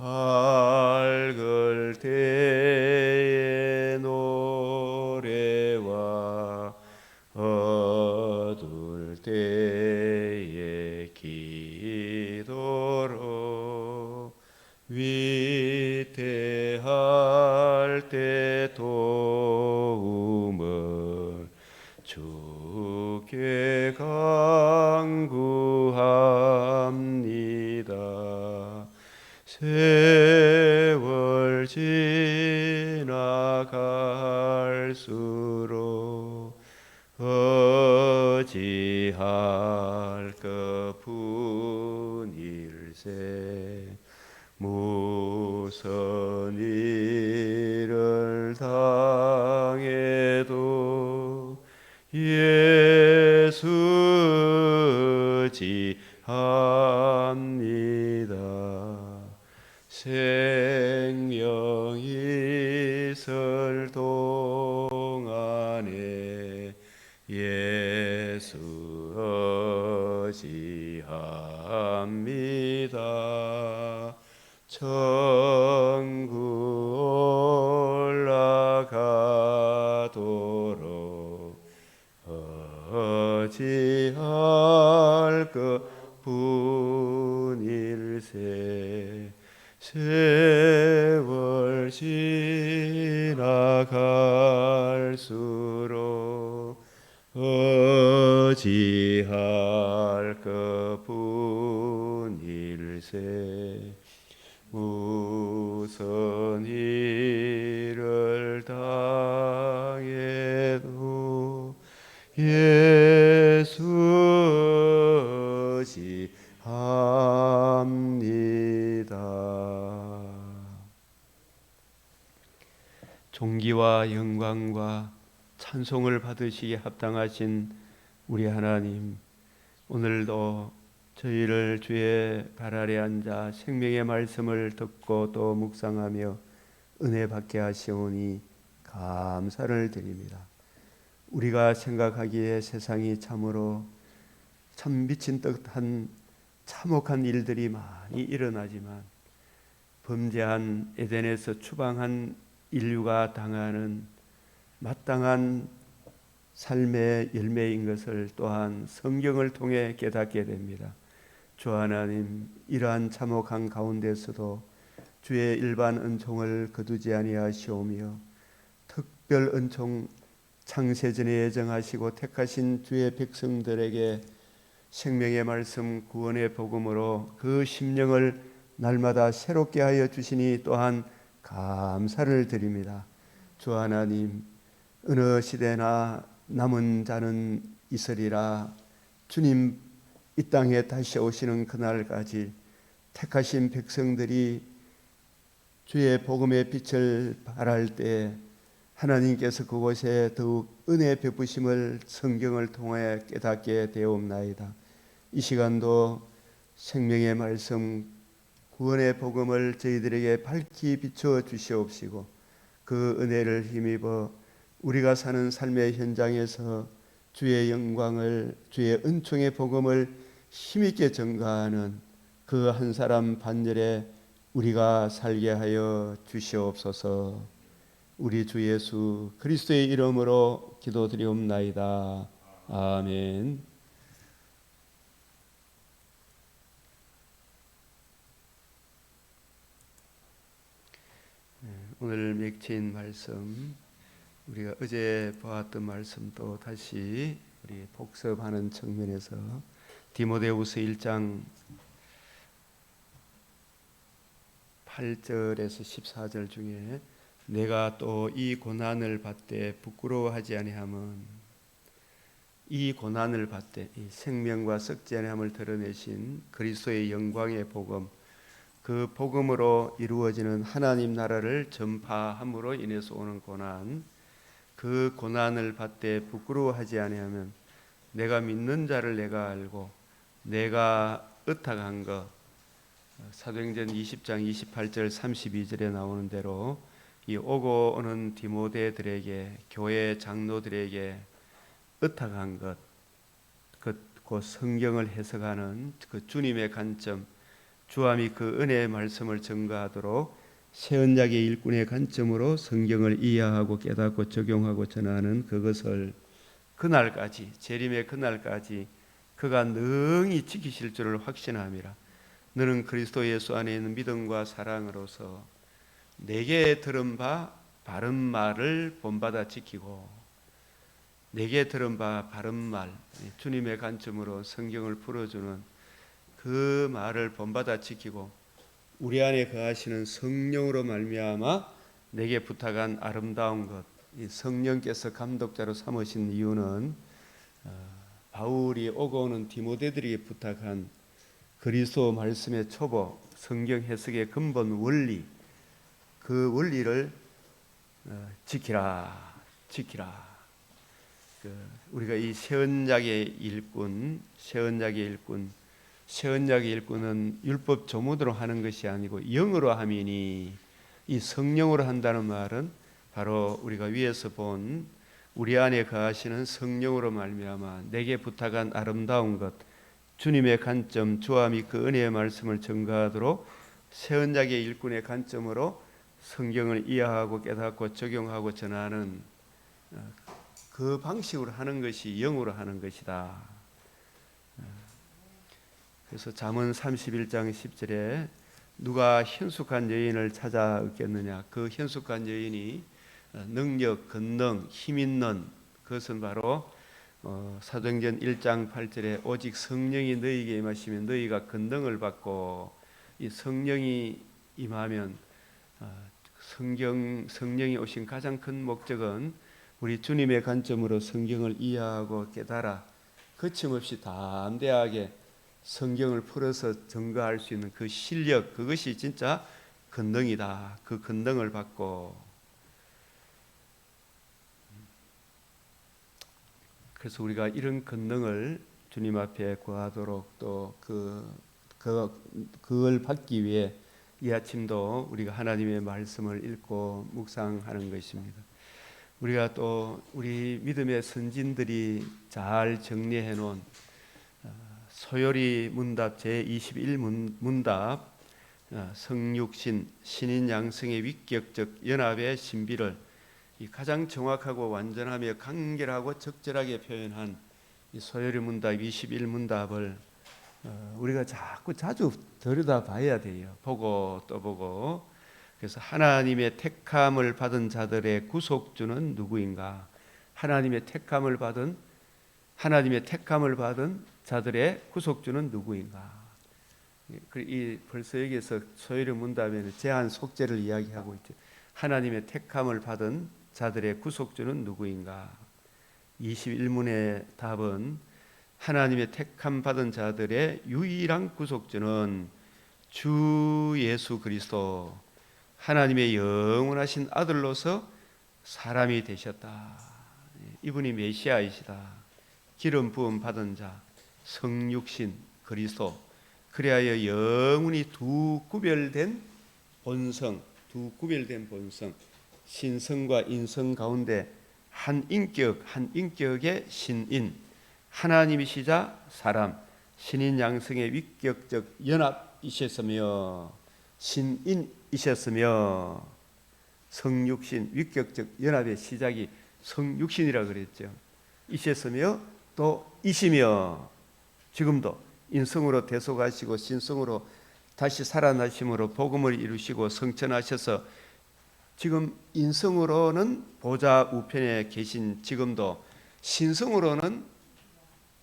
밝을 때의 노래와 어두울 때의 기도로 위태할 때 도움을 주께 간구합니다. 세월 지나갈수록 어찌할 것뿐일세. 무슨 일을 당해도 예수 지합니다. 생명 있을 동안에 예수 지합니다. 천국 올라가도록 어찌할 것뿐일세. 세월 지나갈수록 어찌할 것뿐일세. 무슨 일을 당해도 예수 지합니다. 존귀와 영광과 찬송을 받으시기에 합당하신 우리 하나님, 오늘도 저희를 주의 발 아래 앉아 생명의 말씀을 듣고 또 묵상하며 은혜 받게 하시오니 감사를 드립니다. 우리가 생각하기에 세상이 참으로 참 미친 듯한 참혹한 일들이 많이 일어나지만 범죄한 에덴에서 추방한 인류가 당하는 마땅한 삶의 열매인 것을 또한 성경을 통해 깨닫게 됩니다. 주 하나님, 이러한 참혹한 가운데서도 주의 일반 은총을 거두지 아니하시오며 특별 은총 창세전에 예정하시고 택하신 주의 백성들에게 생명의 말씀 구원의 복음으로 그 심령을 날마다 새롭게 하여 주시니 또한 감사를 드립니다. 주 하나님, 어느 시대나 남은 자는 있으리라. 주님 이 땅에 다시 오시는 그날까지 택하신 백성들이 주의 복음의 빛을 발할 때 하나님께서 그곳에 더욱 은혜 베푸심을 성경을 통해 깨닫게 되옵나이다. 이 시간도 생명의 말씀 구원의 복음을 저희들에게 밝히 비추어 주시옵시고 그 은혜를 힘입어 우리가 사는 삶의 현장에서 주의 영광을, 주의 은총의 복음을 힘있게 전가하는 그 한 사람 반열에 우리가 살게 하여 주시옵소서. 우리 주 예수 그리스도의 이름으로 기도드리옵나이다. 아멘. 오늘 맺힌 말씀, 우리가 어제 보았던 말씀도 다시 우리 복습하는 측면에서 디모데후서 1장 8절에서 14절 중에 내가 또 이 고난을 받되 부끄러워하지 아니함은, 이 고난을 받되 이 생명과 썩지 아니함을 드러내신 그리스도의 영광의 복음, 그 복음으로 이루어지는 하나님 나라를 전파함으로 인해서 오는 고난, 그 고난을 받되 부끄러워하지 아니하면 내가 믿는 자를 내가 알고 내가 의탁한 것, 사도행전 20장 28절 32절에 나오는 대로 이 오고 오는 디모데들에게, 교회 장로들에게 의탁한 것, 그 성경을 해석하는 그 주님의 관점, 주함이 그 은혜의 말씀을 증거하도록 새 언약의 일꾼의 관점으로 성경을 이해하고 깨닫고 적용하고 전하는 그것을 그날까지, 재림의 그날까지 그가 능히 지키실 줄을 확신함이라. 너는 그리스도 예수 안에 있는 믿음과 사랑으로서 내게 들은 바 바른 말을 본받아 지키고, 내게 들은 바 바른 말, 주님의 관점으로 성경을 풀어주는 그 말을 본받아 지키고 우리 안에 거하시는 성령으로 말미암아 내게 부탁한 아름다운 것, 이 성령께서 감독자로 삼으신 이유는 바울이 오고 오는 디모데들에게 부탁한 그리스도 말씀의 초보, 성경 해석의 근본 원리, 그 원리를 지키라. 우리가 이 새 언약의 일꾼, 새 언약의 일꾼은 율법 조문으로 하는 것이 아니고 영으로 함이니, 이 성령으로 한다는 말은 바로 우리가 위에서 본 우리 안에 거하시는 성령으로 말미암아 내게 부탁한 아름다운 것, 주님의 관점, 주함이 그 은혜의 말씀을 증거하도록 새 언약의 일꾼의 관점으로 성경을 이해하고 깨닫고 적용하고 전하는 그 방식으로 하는 것이 영으로 하는 것이다. 그래서 잠언 31장 10절에 누가 현숙한 여인을 찾아 얻겠느냐, 그 현숙한 여인이 능력, 권능, 힘 있는, 그것은 바로 사도행전 1장 8절에 오직 성령이 너희에게 임하시면 너희가 권능을 받고, 이 성령이 임하면 성령이 오신 가장 큰 목적은 우리 주님의 관점으로 성경을 이해하고 깨달아 거침없이 담대하게 성경을 풀어서 증거할 수 있는 그 실력, 그것이 진짜 권능이다. 그 권능을 받고, 그래서 우리가 이런 권능을 주님 앞에 구하도록 또 그걸 받기 위해 이 아침도 우리가 하나님의 말씀을 읽고 묵상하는 것입니다. 우리가 또 우리 믿음의 선진들이 잘 정리해 놓은 소요리 문답 제21문답 성육신 신인 양성의 위격적 연합의 신비를 가장 정확하고 완전하며 간결하고 적절하게 표현한 이 소요리 문답 21문답을 우리가 자주 들여다봐야 돼요. 보고 또 보고. 그래서 하나님의 택함을 받은 자들의 구속주는 누구인가? 하나님의 택함을 받은 자들의 구속주는 누구인가? 벌써 여기서 소요리 문답에는 제한 속죄를 이야기하고 있죠. 하나님의 택함을 받은 자들의 구속주는 누구인가? 21문의 답은 하나님의 택함 받은 자들의 유일한 구속주는 주 예수 그리스도, 하나님의 영원하신 아들로서 사람이 되셨다. 이분이 메시아이시다. 기름 부음 받은 자, 성육신 그리스도, 그리하여 영원히 두 구별된 본성, 신성과 인성 가운데 한 인격의 신인, 하나님이시자 사람, 신인 양성의 위격적 연합이셨으며 신인이셨으며, 성육신 위격적 연합의 시작이 성육신이라 그랬죠. 이셨으며 또 이시며, 지금도 인성으로 대속하시고 신성으로 다시 살아나심으로 복음을 이루시고 성천하셔서 지금 인성으로는 보좌 우편에 계신 지금도 신성으로는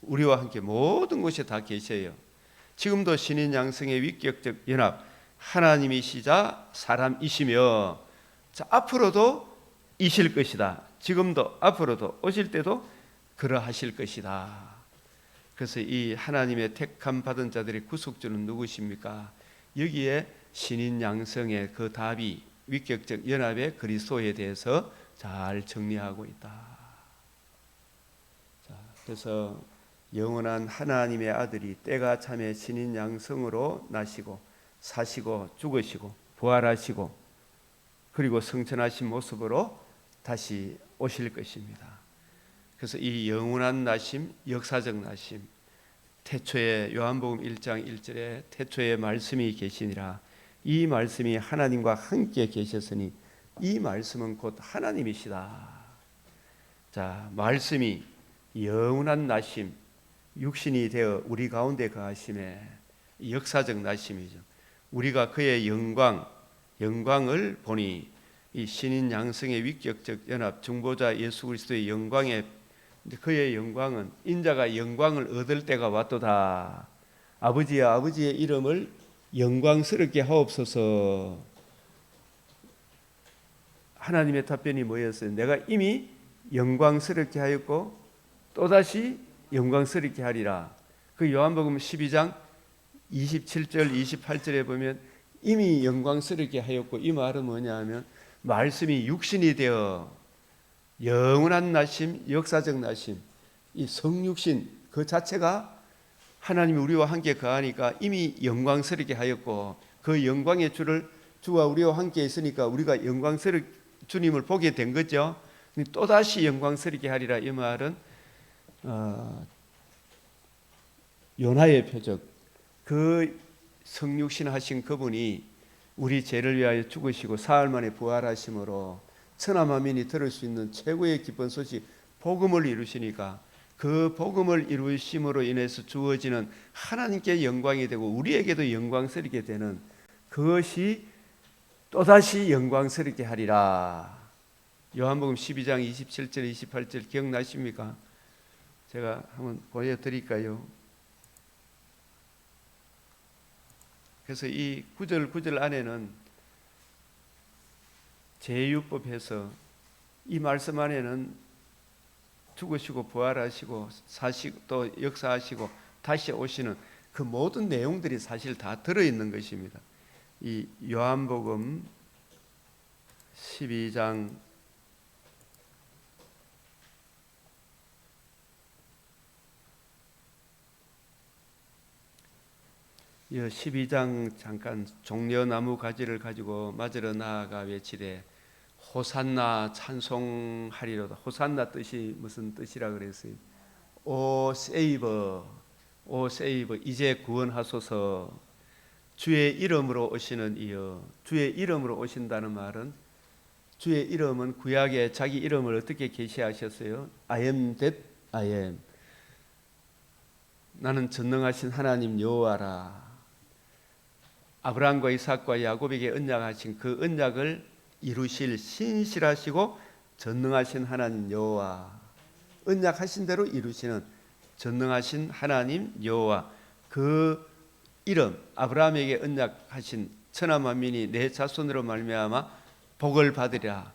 우리와 함께 모든 곳에 다 계셔요. 지금도 신인 양성의 위격적 연합, 하나님이시자 사람이시며 앞으로도 이실 것이다. 지금도 앞으로도 오실 때도 그러하실 것이다. 그래서 이 하나님의 택함 받은 자들의 구속주는 누구십니까? 여기에 신인 양성의 그 답이 위격적 연합의 그리스도에 대해서 잘 정리하고 있다. 그래서 영원한 하나님의 아들이 때가 참에 신인 양성으로 나시고 사시고 죽으시고 부활하시고 그리고 성천하신 모습으로 다시 오실 것입니다. 그래서 이 영원한 나심, 역사적 나심, 태초에 요한복음 1장 1절에 태초에 말씀이 계시니라. 이 말씀이 하나님과 함께 계셨으니 이 말씀은 곧 하나님이시다. 자, 말씀이 영원한 나심, 육신이 되어 우리 가운데 거하심에 역사적 나심이죠. 우리가 그의 영광을 보니 이 신인 양성의 위격적 연합 중보자 예수 그리스도의 영광에 그의 영광은 인자가 영광을 얻을 때가 왔도다. 아버지야 아버지의 이름을 영광스럽게 하옵소서. 하나님의 답변이 뭐였어요? 내가 이미 영광스럽게 하였고 또다시 영광스럽게 하리라. 그 요한복음 12장 27절 28절에 보면 이미 영광스럽게 하였고, 이 말은 뭐냐 하면 말씀이 육신이 되어 영원한 나심, 역사적 나심, 이 성육신 그 자체가 하나님이 우리와 함께 거하니까 이미 영광스럽게 하였고, 그 영광의 주가 우리와 함께 있으니까 우리가 영광스럽게 주님을 보게 된 거죠. 또다시 영광스럽게 하리라. 이 말은 요나의 표적, 그 성육신 하신 그분이 우리 죄를 위하여 죽으시고 사흘 만에 부활하심으로 천하만민이 들을 수 있는 최고의 기쁜 소식 복음을 이루시니까, 그 복음을 이루심으로 인해서 주어지는 하나님께 영광이 되고 우리에게도 영광스럽게 되는 그것이 또다시 영광스럽게 하리라. 요한복음 12장 27절 28절 기억나십니까? 제가 한번 보여드릴까요? 그래서 이 구절 안에는 제율법에서 이 말씀 안에는 죽으시고 부활하시고 사시고 또 역사하시고 다시 오시는 그 모든 내용들이 사실 다 들어있는 것입니다. 이 요한복음 12장 12장 잠깐 종려나무 가지를 가지고 맞으러 나아가 외치되 호산나 찬송하리로다. 호산나 뜻이 무슨 뜻이라 그랬어요? 오 세이버, 오 세이버, 이제 구원하소서. 주의 이름으로 오시는 이여. 주의 이름으로 오신다는 말은, 주의 이름은 구약에 자기 이름을 어떻게 계시하셨어요? I am that I am. 나는 전능하신 하나님 여호와라. 아브라함과 이삭과 야곱에게 언약하신 그 언약을 이루실 신실하시고 전능하신 하나님 여호와, 언약하신 대로 이루시는 전능하신 하나님 여호와, 그 이름, 아브라함에게 언약하신 천하 만민이 내 자손으로 말미암아 복을 받으리라.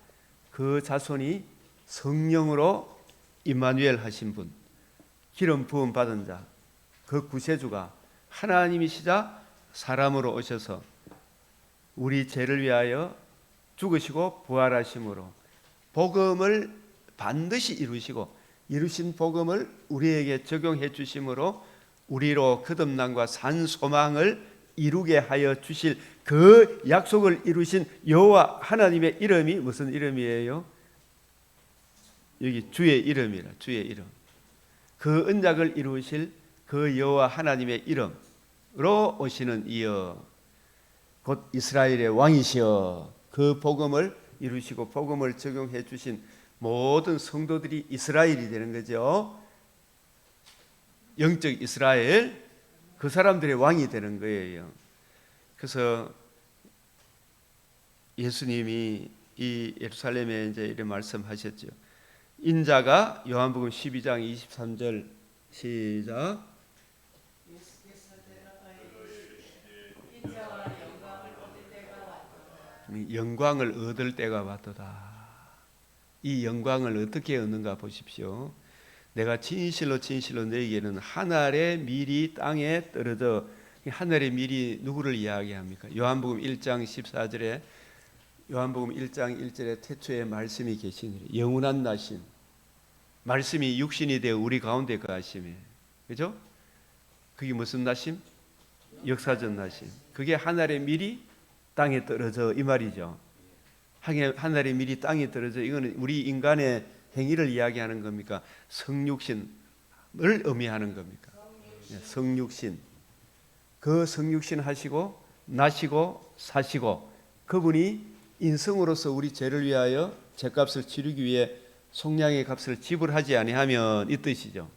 그 자손이 성령으로 임마누엘 하신 분, 기름 부음 받은 자, 그 구세주가 하나님이시자 사람으로 오셔서 우리 죄를 위하여 죽으시고 부활하심으로 복음을 반드시 이루시고, 이루신 복음을 우리에게 적용해 주심으로 우리로 거듭남과 산 소망을 이루게 하여 주실 그 약속을 이루신 여호와 하나님의 이름이 무슨 이름이에요? 여기 주의 이름이라. 주의 이름. 그 언약을 이루실 그 여호와 하나님의 이름으로 오시는 이여, 곧 이스라엘의 왕이시여. 그 복음을 이루시고 복음을 적용해 주신 모든 성도들이 이스라엘이 되는 거죠. 영적 이스라엘, 그 사람들의 왕이 되는 거예요. 그래서 예수님이 이 예루살렘에 이제 이런 말씀하셨죠. 인자가, 요한복음 12장 23절 시작. 영광을 얻을 때가 왔도다. 이 영광을 어떻게 얻는가 보십시오. 내가 진실로 진실로 너희에게는 하늘의 밀이 땅에 떨어져. 하늘의 밀이 누구를 이야기합니까? 요한복음 1장 14절에, 요한복음 1장 1절에 태초에 말씀이 계시니라. 영원한 나심, 말씀이 육신이 되어 우리 가운데 거하심에, 그죠? 그게 무슨 나심? 역사적 나심. 그게 하늘의 밀이 땅에 떨어져, 이 말이죠. 하늘의 밀이 땅에 떨어져, 이거는 우리 인간의 행위를 이야기하는 겁니까? 성육신을 의미하는 겁니까? 성육신. 그 성육신 하시고 나시고 사시고 그분이 인성으로서 우리 죄를 위하여 죄값을 치르기 위해 속량의 값을 지불하지 아니하면 이 뜻이죠.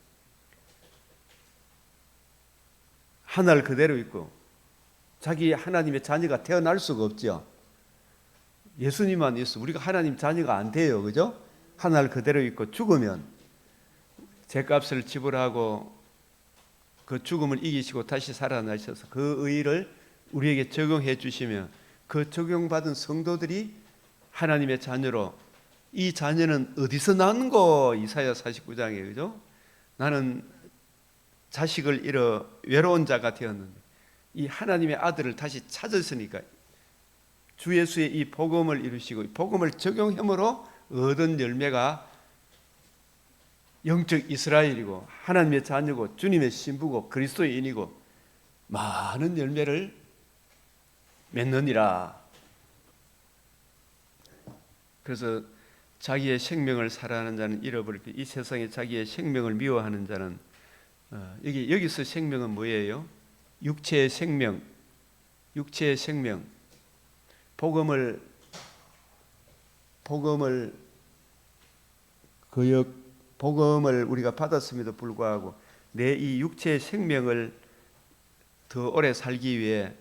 하늘 그대로 있고 자기 하나님의 자녀가 태어날 수가 없죠. 예수님만 있어. 우리가 하나님 자녀가 안 돼요. 그죠? 하늘 그대로 있고 죽으면 죄값을 지불하고 그 죽음을 이기시고 다시 살아나셔서 그 의의를 우리에게 적용해 주시면 그 적용받은 성도들이 하나님의 자녀로 이 자녀는 어디서 난 거? 이사야 49장에 그죠? 나는 자식을 잃어 외로운 자가 되었는데 이 하나님의 아들을 다시 찾았으니까 주 예수의 이 복음을 이루시고 복음을 적용함으로 얻은 열매가 영적 이스라엘이고 하나님의 자녀고 주님의 신부고 그리스도인이고 많은 열매를 맺느니라. 그래서 자기의 생명을 사랑하는 자는 잃어버릴 때 이 세상에 자기의 생명을 미워하는 자는 여기서 생명은 뭐예요? 육체의 생명, 육체의 생명. 복음을 우리가 받았음에도 불구하고 내 이 육체의 생명을 더 오래 살기 위해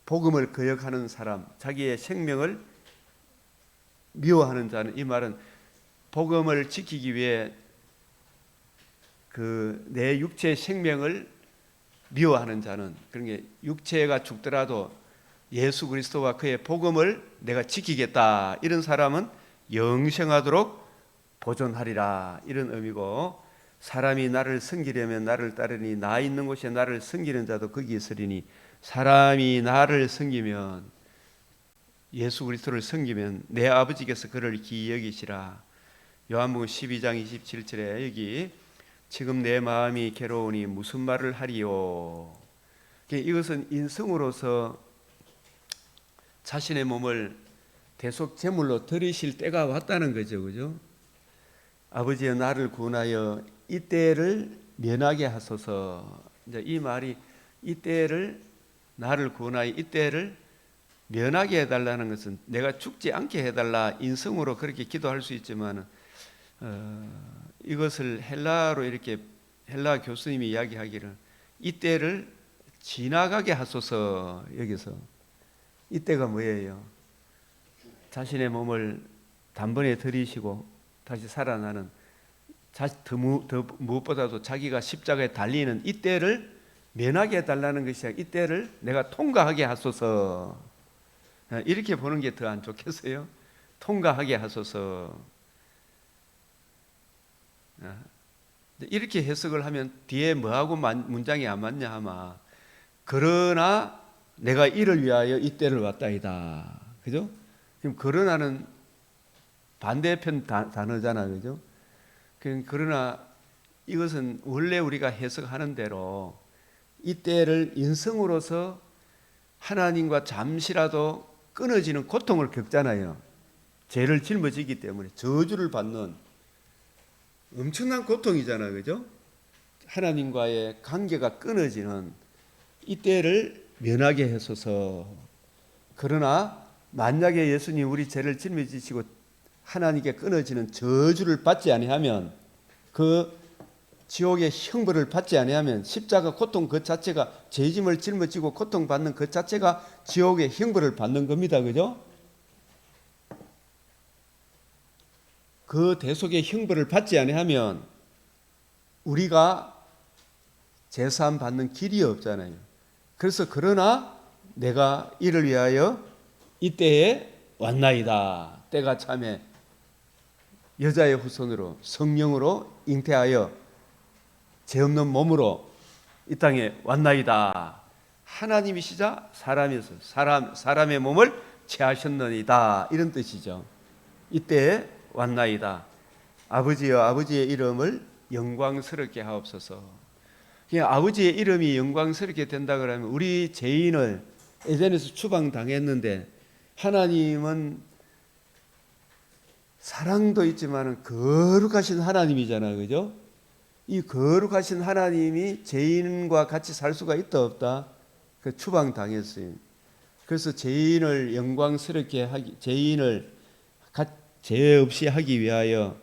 복음을 거역하는 사람, 자기의 생명을 미워하는 자는, 이 말은 복음을 지키기 위해 내 육체의 생명을 미워하는 자는, 그런 게 육체가 죽더라도 예수 그리스도와 그의 복음을 내가 지키겠다, 이런 사람은 영생하도록 보존하리라, 이런 의미고, 사람이 나를 섬기려면 나를 따르니 나 있는 곳에 나를 섬기는 자도 거기 있으리니, 사람이 나를 섬기면, 예수 그리스도를 섬기면 내 아버지께서 그를 기이 여기시라. 요한복음 12장 27절에 여기 지금 내 마음이 괴로우니 무슨 말을 하리요. 이것은 인성으로서 자신의 몸을 대속 제물로 드리실 때가 왔다는 거죠. 그죠? 아버지여 나를 구원하여 이 때를 면하게 하소서. 이제 이 말이 이 때를, 나를 구원하여 이 때를 면하게 해달라는 것은 내가 죽지 않게 해달라, 인성으로 그렇게 기도할 수 있지만 이것을 헬라로 이렇게 헬라 교수님이 이야기하기를 이 때를 지나가게 하소서. 여기서 이 때가 뭐예요? 자신의 몸을 단번에 들이시고 다시 살아나는, 더 무엇보다도 자기가 십자가에 달리는 이 때를 면하게 해달라는 것이 아니라 이 때를 내가 통과하게 하소서. 이렇게 보는 게 더 안 좋겠어요? 통과하게 하소서. 이렇게 해석을 하면 뒤에 뭐하고 문장이 안 맞냐 하마, 그러나 내가 이를 위하여 이 때를 왔다이다. 그죠? 지금 그러나는 반대편 단어잖아. 그죠? 그러나 이것은 원래 우리가 해석하는 대로 이 때를 인성으로서 하나님과 잠시라도 끊어지는 고통을 겪잖아요. 죄를 짊어지기 때문에 저주를 받는 엄청난 고통이잖아요. 그죠? 하나님과의 관계가 끊어지는 이 때를 면하게 해소서. 그러나 만약에 예수님 우리 죄를 짊어지시고 하나님께 끊어지는 저주를 받지 아니하면, 그 지옥의 형벌을 받지 아니하면, 십자가 고통 그 자체가, 죄짐을 짊어지고 고통받는 그 자체가 지옥의 형벌을 받는 겁니다. 그죠? 그 대속의 형벌을 받지 아니하면 우리가 제사함 받는 길이 없잖아요. 그래서 그러나 내가 이를 위하여 이때에 왔나이다. 때가 참에 여자의 후손으로 성령으로 잉태하여 죄 없는 몸으로 이 땅에 왔나이다. 하나님이시자 사람이서 사람의 몸을 취하셨느니다, 이런 뜻이죠. 이때에 왔나이다. 아버지여 아버지의 이름을 영광스럽게 하옵소서. 아버지의 이름이 영광스럽게 된다 그러면, 우리 죄인을 에덴에서 추방당했는데 하나님은 사랑도 있지만 거룩하신 하나님이잖아요. 그죠? 이 거룩하신 하나님이 죄인과 같이 살 수가 있다 없다? 그 추방당했어요. 그래서 죄인을 영광스럽게 하기, 죄인을 죄 없이 하기 위하여,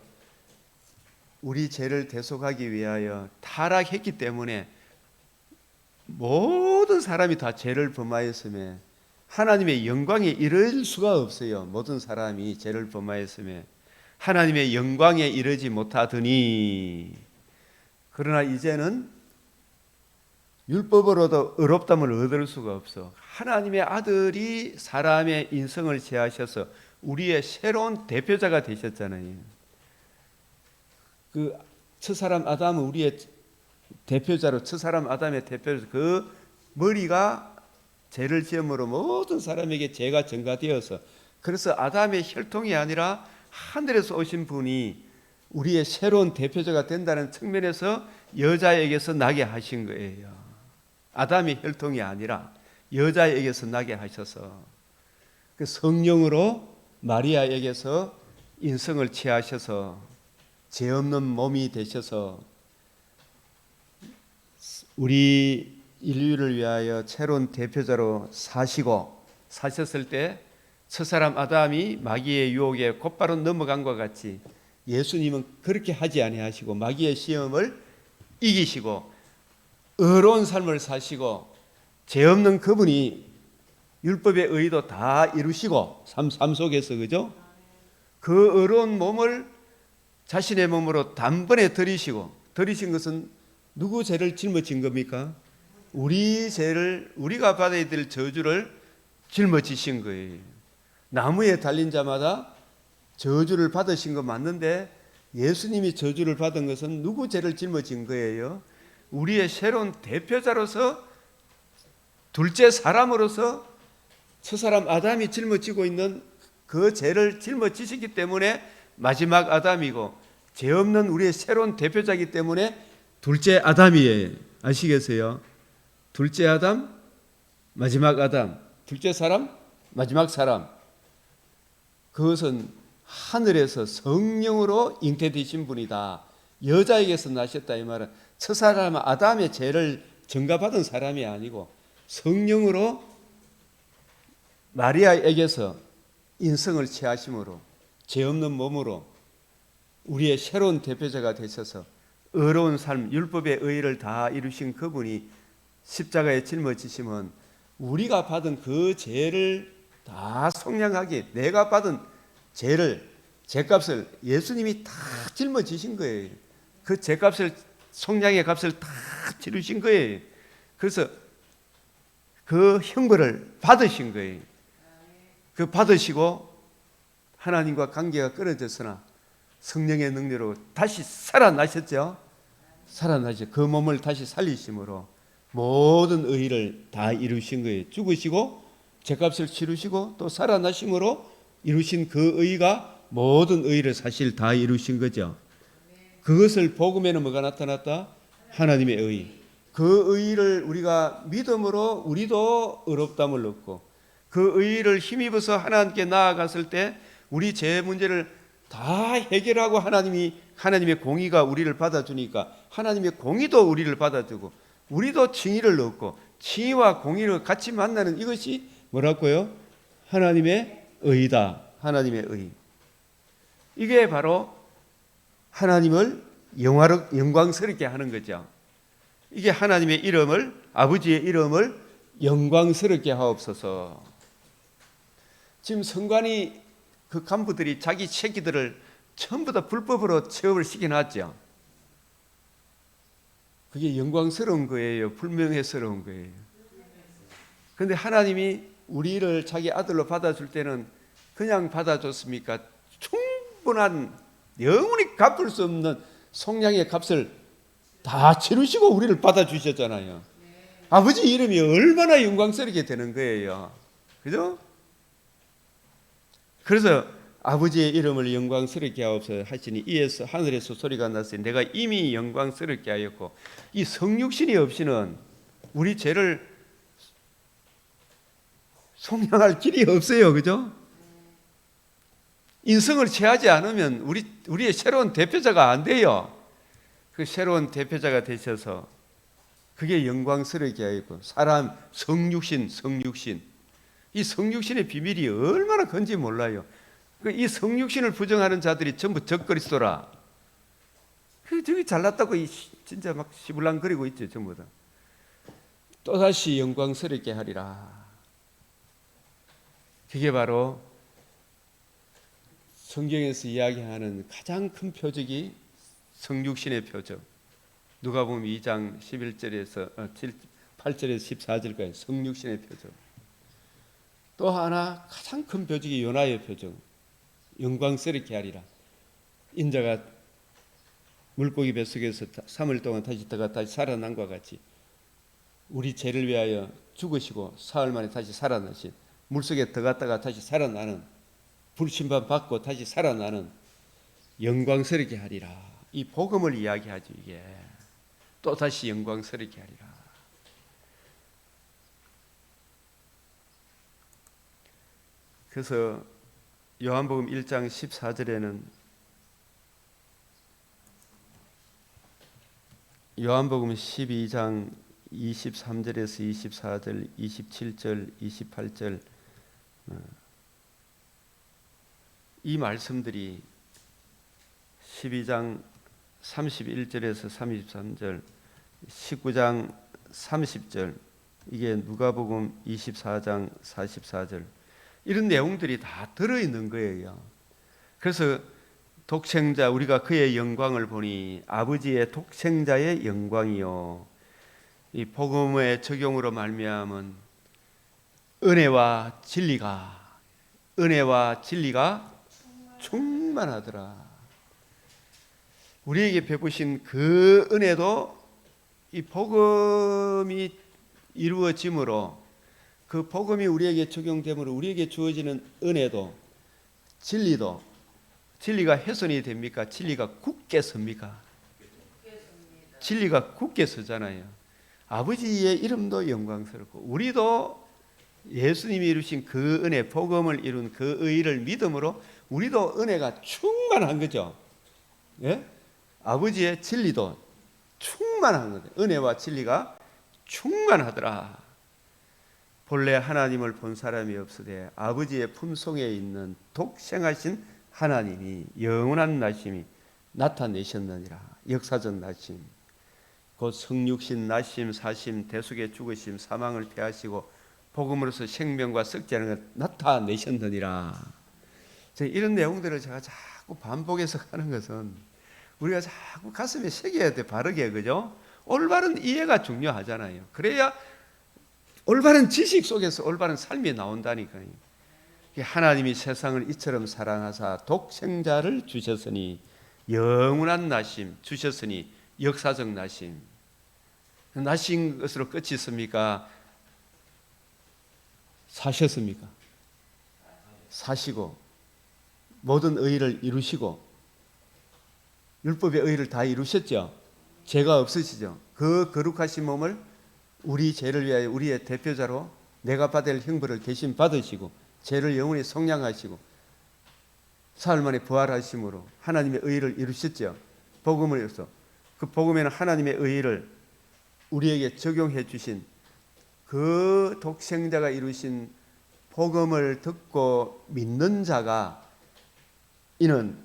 우리 죄를 대속하기 위하여 타락했기 때문에 모든 사람이 다 죄를 범하였음에 하나님의 영광에 이를 수가 없어요. 모든 사람이 죄를 범하였음에 하나님의 영광에 이르지 못하더니, 그러나 이제는 율법으로도 의롭다함을 얻을 수가 없어. 하나님의 아들이 사람의 인성을 취하셔서 우리의 새로운 대표자가 되셨잖아요. 그 첫사람 아담은 우리의 대표자로, 첫사람 아담의 대표자로, 그 머리가 죄를 지음으로 모든 사람에게 죄가 전가되어서, 그래서 아담의 혈통이 아니라 하늘에서 오신 분이 우리의 새로운 대표자가 된다는 측면에서 여자에게서 나게 하신 거예요. 아담의 혈통이 아니라 여자에게서 나게 하셔서 그 성령으로 마리아에게서 인성을 취하셔서 죄 없는 몸이 되셔서 우리 인류를 위하여 새로운 대표자로 사셨을 때 첫사람 아담이 마귀의 유혹에 곧바로 넘어간 것 같이 예수님은 그렇게 하지 아니하시고 마귀의 시험을 이기시고 의로운 삶을 사시고 죄 없는 그분이 율법의 의도 다 이루시고 삶 속에서, 그죠? 그 의로운 몸을 자신의 몸으로 단번에 들이신 것은 누구 죄를 짊어진 겁니까? 우리 죄를, 우리가 받아야 될 저주를 짊어지신 거예요. 나무에 달린 자마다 저주를 받으신 거 맞는데 예수님이 저주를 받은 것은 누구 죄를 짊어진 거예요? 우리의 새로운 대표자로서, 둘째 사람으로서 첫사람 아담이 짊어지고 있는 그 죄를 짊어지시기 때문에 마지막 아담이고, 죄 없는 우리의 새로운 대표자이기 때문에 둘째 아담이에요. 아시겠어요? 둘째 아담, 마지막 아담, 둘째 사람, 마지막 사람. 그것은 하늘에서 성령으로 잉태되신 분이다. 여자에게서 나셨다 이 말은 첫사람 아담의 죄를 전가받은 사람이 아니고 성령으로 마리아에게서 인성을 취하심으로 죄 없는 몸으로 우리의 새로운 대표자가 되셔서 의로운 삶, 율법의 의를 다 이루신 그분이 십자가에 짊어지시면 우리가 받은 그 죄를 다 속량하게, 내가 받은 죄를, 죄값을 예수님이 다 짊어지신 거예요. 그 죄값을, 속량의 값을 다 치르신 거예요. 그래서 그 형벌을 받으신 거예요. 그 받으시고 하나님과 관계가 끊어졌으나 성령의 능력으로 다시 살아나셨죠. 살아나셨죠. 그 몸을 다시 살리심으로 모든 의를 다 이루신 거예요. 죽으시고 죄값을 치르시고 또 살아나심으로 이루신 그 의가 모든 의를 사실 다 이루신 거죠. 그것을 복음에는 뭐가 나타났다? 하나님의 의. 그 의를 우리가 믿음으로 우리도 의롭다함을 얻고, 그 의를 힘입어서 하나님께 나아갔을 때 우리 죄 문제를 다 해결하고 하나님의 공의가 우리를 받아주니까 하나님의 공의도 우리를 받아주고 우리도 칭의를 얻고, 칭의와 공의를 같이 만나는 이것이 뭐라고요? 하나님의 의다. 하나님의 의. 이게 바로 하나님을 영광스럽게 하는 거죠. 이게 하나님의 이름을, 아버지의 이름을 영광스럽게 하옵소서. 지금 성관이 그 간부들이 자기 새끼들을 전부 다 불법으로 취업을 시켜놨죠. 그게 영광스러운 거예요? 불명예스러운 거예요? 그런데 하나님이 우리를 자기 아들로 받아줄 때는 그냥 받아줬습니까? 충분한 영원히 갚을 수 없는 속량의 값을 다 치르시고 우리를 받아주셨잖아요. 아버지 이름이 얼마나 영광스럽게 되는 거예요. 그죠? 그래서 아버지의 이름을 영광스럽게 하옵소서 하시니 이에서 하늘에서 소리가 났으니 내가 이미 영광스럽게 하였고, 이 성육신이 없이는 우리 죄를 속량할 길이 없어요. 그죠? 인성을 취하지 않으면 우리의 새로운 대표자가 안 돼요. 그 새로운 대표자가 되셔서 그게 영광스럽게 하였고, 사람 성육신, 이 성육신의 비밀이 얼마나 큰지 몰라요. 이 성육신을 부정하는 자들이 전부 적그리스도라. 저기 잘났다고 진짜 막 시불랑거리고 있죠, 전부 다. 또다시 영광스럽게 하리라. 그게 바로 성경에서 이야기하는 가장 큰 표적이 성육신의 표적. 누가복음 2장 11절에서 8절에서 14절까지 성육신의 표적. 또 하나 가장 큰 표적이 요나의 표적. 영광스럽게 하리라. 인자가 물고기 뱃속에서 3일 동안 다시 들어가 다시 살아난 것과 같이 우리 죄를 위하여 죽으시고 사흘 만에 다시 살아나신, 물속에 들어갔다가 다시 살아나는, 불심판 받고 다시 살아나는 영광스럽게 하리라. 이 복음을 이야기하죠. 이게 또 다시 영광스럽게 하리라. 그래서 요한복음 1장 14절에는 요한복음 12장 23절에서 24절, 27절, 28절 이 말씀들이 12장 31절에서 33절, 19장 30절, 이게 누가복음 24장 44절, 이런 내용들이 다 들어있는 거예요. 그래서 독생자, 우리가 그의 영광을 보니 아버지의 독생자의 영광이요, 이 복음의 적용으로 말미암은 은혜와 진리가 충만하더라. 우리에게 베푸신 그 은혜도 이 복음이 이루어짐으로, 그 복음이 우리에게 적용됨으로 우리에게 주어지는 은혜도, 진리가 훼손이 됩니까? 진리가 굳게 섭니까? 진리가 굳게 서잖아요. 아버지의 이름도 영광스럽고, 우리도 예수님이 이루신 그 은혜, 복음을 이룬 그 의를 믿음으로 우리도 은혜가 충만한 거죠. 예? 아버지의 진리도 충만한 거죠. 은혜와 진리가 충만하더라. 본래 하나님을 본 사람이 없으되 아버지의 품속에 있는 독생하신 하나님이 영원한 나심이 나타내셨느니라. 역사적 나심, 곧 성육신, 나심, 사심, 대속의 죽으심, 사망을 패하시고 복음으로서 생명과 썩지 않은 것 나타내셨느니라. 이런 내용들을 제가 자꾸 반복해서 하는 것은 우리가 자꾸 가슴에 새겨야 돼, 바르게. 그죠? 올바른 이해가 중요하잖아요. 그래야 올바른 지식 속에서 올바른 삶이 나온다니까요. 하나님이 세상을 이처럼 사랑하사 독생자를 주셨으니, 영원한 나심 주셨으니, 역사적 나심. 나신 것으로 끝이 있습니까? 사셨습니까? 사시고 모든 의를 이루시고 율법의 의를 다 이루셨죠. 죄가 없으시죠. 그 거룩하신 몸을 우리 죄를 위하여 우리의 대표자로 내가 받을 형벌을 대신 받으시고 죄를 영원히 속량하시고 사흘 만에 부활하심으로 하나님의 의를 이루셨죠. 복음을 이루서 그 복음에는 하나님의 의를 우리에게 적용해 주신 그 독생자가 이루신 복음을 듣고 믿는 자가 이는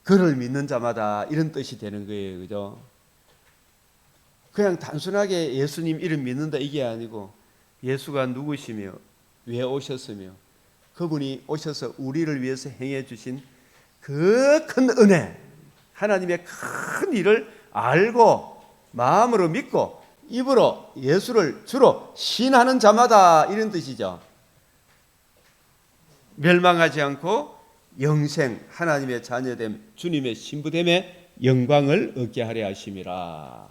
그를 믿는 자마다, 이런 뜻이 되는 거예요. 그죠? 그냥 단순하게 예수님 이름 믿는다 이게 아니고, 예수가 누구시며 왜 오셨으며 그분이 오셔서 우리를 위해서 행해 주신 그 큰 은혜, 하나님의 큰 일을 알고 마음으로 믿고 입으로 예수를 주로 신하는 자마다, 이런 뜻이죠. 멸망하지 않고 영생, 하나님의 자녀됨, 주님의 신부됨의 영광을 얻게 하려 하심이라.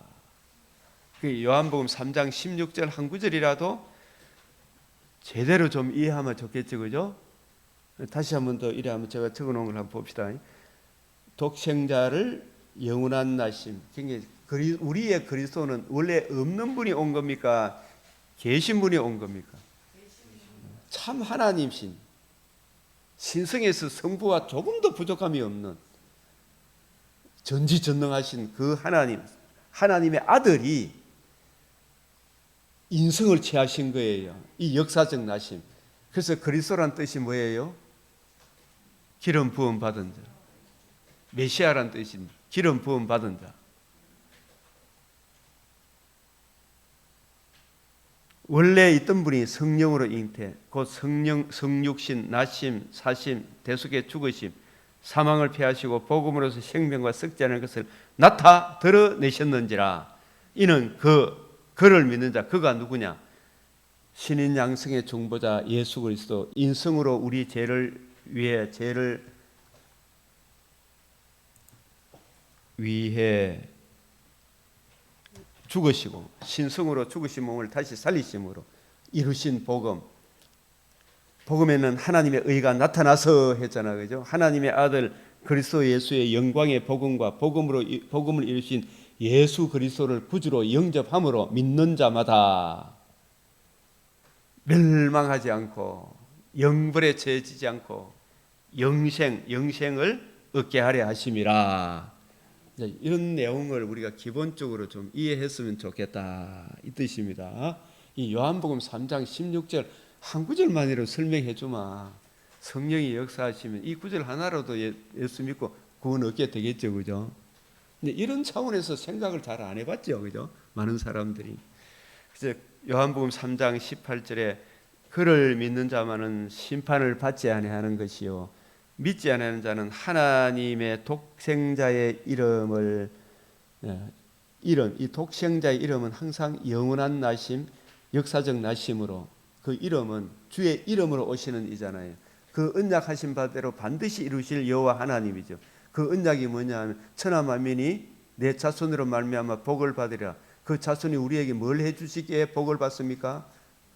그 요한복음 3장 16절 한 구절이라도 제대로 좀 이해하면 좋겠죠. 그죠? 다시 한 번 더 이래 한번 제가 적어놓은 걸 한번 봅시다. 독생자를 영원한 나심. 우리의 그리스도는 원래 없는 분이 온 겁니까? 계신 분이 온 겁니까? 참 하나님신, 신성에서 성부와 조금도 부족함이 없는 전지전능하신 그 하나님의 아들이 인성을 취하신 거예요. 이 역사적 나심. 그래서 그리스도란 뜻이 뭐예요? 기름 부음 받은 자. 메시아란 뜻인 기름 부음 받은 자. 원래 있던 분이 성령으로 잉태, 곧 성육신, 나심, 사심, 대속의 죽으심, 사망을 피하시고 복음으로서 생명과 썩지 않은 것을 나타 드러내셨는지라. 이는 그를 믿는 자, 그가 누구냐? 신인 양성의 중보자 예수 그리스도, 인성으로 우리 죄를 위해 죽으시고 신성으로 죽으신 몸을 다시 살리심으로 이루신 복음. 복음에는 하나님의 의가 나타나서 했잖아, 그죠? 하나님의 아들 그리스도 예수의 영광의 복음과 복음을 이루신 예수 그리스도를 구주로 영접함으로 믿는 자마다 멸망하지 않고 영벌에 처해지지 않고 영생을 얻게 하려 하심이라. 이런 내용을 우리가 기본적으로 좀 이해했으면 좋겠다, 이 뜻입니다. 이 요한복음 3장 16절 한 구절만이라도 설명해 주마. 성령이 역사하시면 이 구절 하나로도 예수 믿고 구원 얻게 되겠죠, 그죠? 근데 이런 차원에서 생각을 잘 안 해봤죠, 그죠? 많은 사람들이. 그래서 요한복음 3장 18절에 그를 믿는 자만은 심판을 받지 아니하는 것이요 믿지 않는 자는 하나님의 독생자의 이름을 이 독생자의 이름은 항상 영원한 나심, 역사적 나심으로, 그 이름은 주의 이름으로 오시는 이잖아요. 그 언약하신 바대로 반드시 이루실 여호와 하나님이죠. 그 언약이 뭐냐 하면 천하 만민이 내 자손으로 말미암아 복을 받으리라. 그 자손이 우리에게 뭘 해주시기에 복을 받습니까?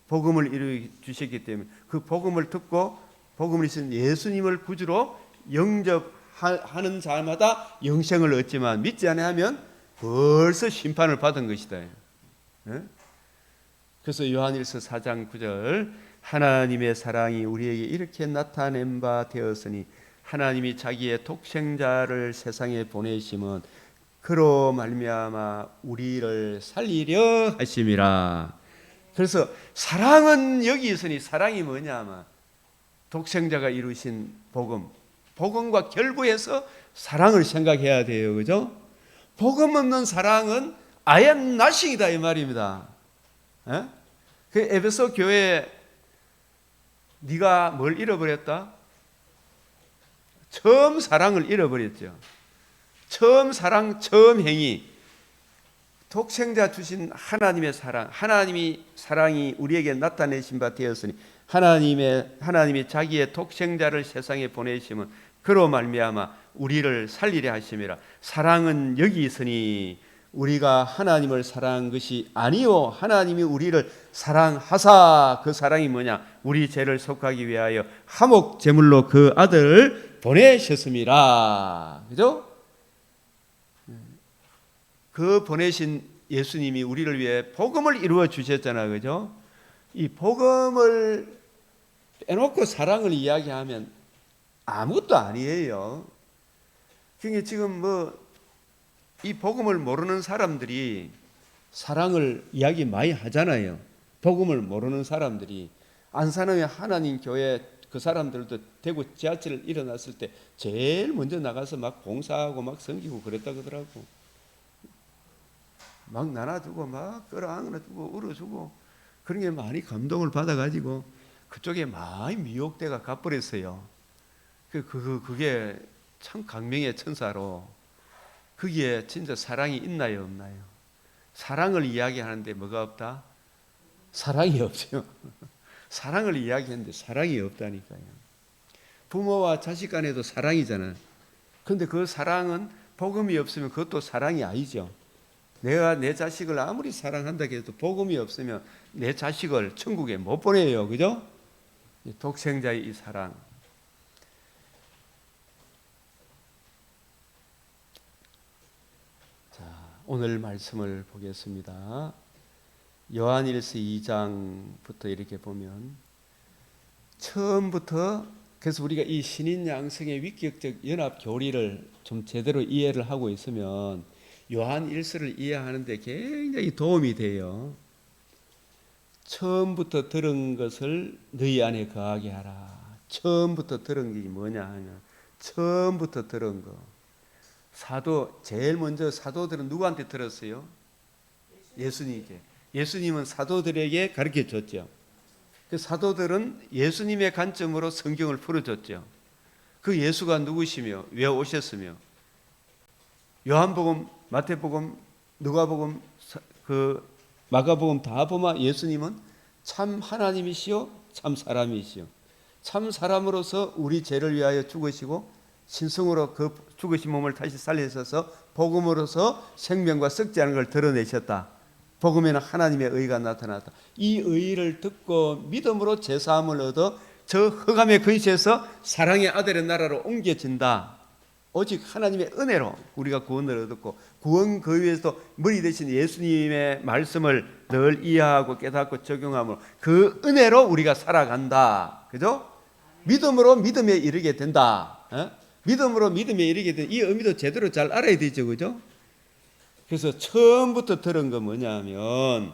복음을 이루어 주셨기 때문에 그 복음을 듣고 복음을 이신 예수님을 구주로 영접하는 자마다 영생을 얻지만 믿지 아니하면 벌써 심판을 받은 것이다. 그래서 요한일서 4장 9절 하나님의 사랑이 우리에게 이렇게 나타낸 바 되었으니 하나님이 자기의 독생자를 세상에 보내심은 그로 말미암아 우리를 살리려 하심이라. 그래서 사랑은 여기 있으니 사랑이 뭐냐 하면 독생자가 이루신 복음과 결부해서 사랑을 생각해야 돼요, 그죠? 복음 없는 사랑은 아예 나싱이다 이 말입니다. 그 에베소 교회 네가 뭘 잃어버렸다? 처음 사랑을 잃어버렸죠. 처음 사랑, 처음 행위, 독생자 주신 하나님의 사랑, 하나님이 사랑이 우리에게 나타내신 바 되었으니 하나님이 자기의 독생자를 세상에 보내심은 그로 말미암아 우리를 살리려 하심이라. 사랑은 여기 있으니 우리가 하나님을 사랑한 것이 아니요 하나님이 우리를 사랑하사, 그 사랑이 뭐냐? 우리 죄를 속하기 위하여 화목 제물로 그 아들을 보내셨습니다. 그죠? 그 보내신 예수님이 우리를 위해 복음을 이루어 주셨잖아요, 그죠? 이 복음을 빼놓고 사랑을 이야기하면 아무것도 아니에요. 그러니까 지금 이 복음을 모르는 사람들이 사랑을 이야기 많이 하잖아요. 복음을 모르는 사람들이 안산의 하나님 교회 그 사람들도 대구 지하철 일어났을 때 제일 먼저 나가서 막 봉사하고 막 섬기고 그랬다 그러더라고. 막 나눠주고 막 끌어안아주고 울어주고 그런 게 많이 감동을 받아가지고 그쪽에 많이 미혹대가 가버렸어요. 그게 참 강명의 천사로 거기에 진짜 사랑이 있나요 없나요? 사랑을 이야기하는데 뭐가 없다? 사랑이 없죠. 사랑을 이야기하는데 사랑이 없다니까요. 부모와 자식 간에도 사랑이잖아요. 그런데 그 사랑은 복음이 없으면 그것도 사랑이 아니죠. 내가 내 자식을 아무리 사랑한다 해도 복음이 없으면 내 자식을 천국에 못 보내요. 그죠? 독생자의 이 사랑. 자, 오늘 말씀을 보겠습니다. 요한일서 2장부터 이렇게 보면 처음부터 그래서 우리가 이 신인 양성의 위격적 연합 교리를 좀 제대로 이해를 하고 있으면 요한 1서를 이해하는데 굉장히 도움이 돼요. 처음부터 들은 것을 너희 안에 거하게 하라. 처음부터 들은 게 뭐냐 하면 처음부터 들은 거. 제일 먼저 사도들은 누구한테 들었어요? 예수님께. 예수님은 사도들에게 가르쳐 줬죠. 그 사도들은 예수님의 관점으로 성경을 풀어줬죠. 그 예수가 누구시며 왜 오셨으며 요한복음, 마태복음, 누가복음, 그 마가복음 다 보면 예수님은 참 하나님이시요 참 사람이시요 참 사람으로서 우리 죄를 위하여 죽으시고 신성으로 그 죽으신 몸을 다시 살리셔서 복음으로서 생명과 썩지 않은 걸 드러내셨다. 복음에는 하나님의 의가 나타났다. 이 의를 듣고 믿음으로 제사함을 얻어 저 흑암의 근시에서 사랑의 아들의 나라로 옮겨진다. 오직 하나님의 은혜로 우리가 구원을 얻었고 구원 그 위에서 머리 대신 예수님의 말씀을 늘 이해하고 깨닫고 적용함으로 그 은혜로 우리가 살아간다. 그죠? 믿음으로 믿음에 이르게 된다. 믿음으로 믿음에 이르게 된 이 의미도 제대로 잘 알아야 되죠. 그죠? 그래서 처음부터 들은 거 뭐냐면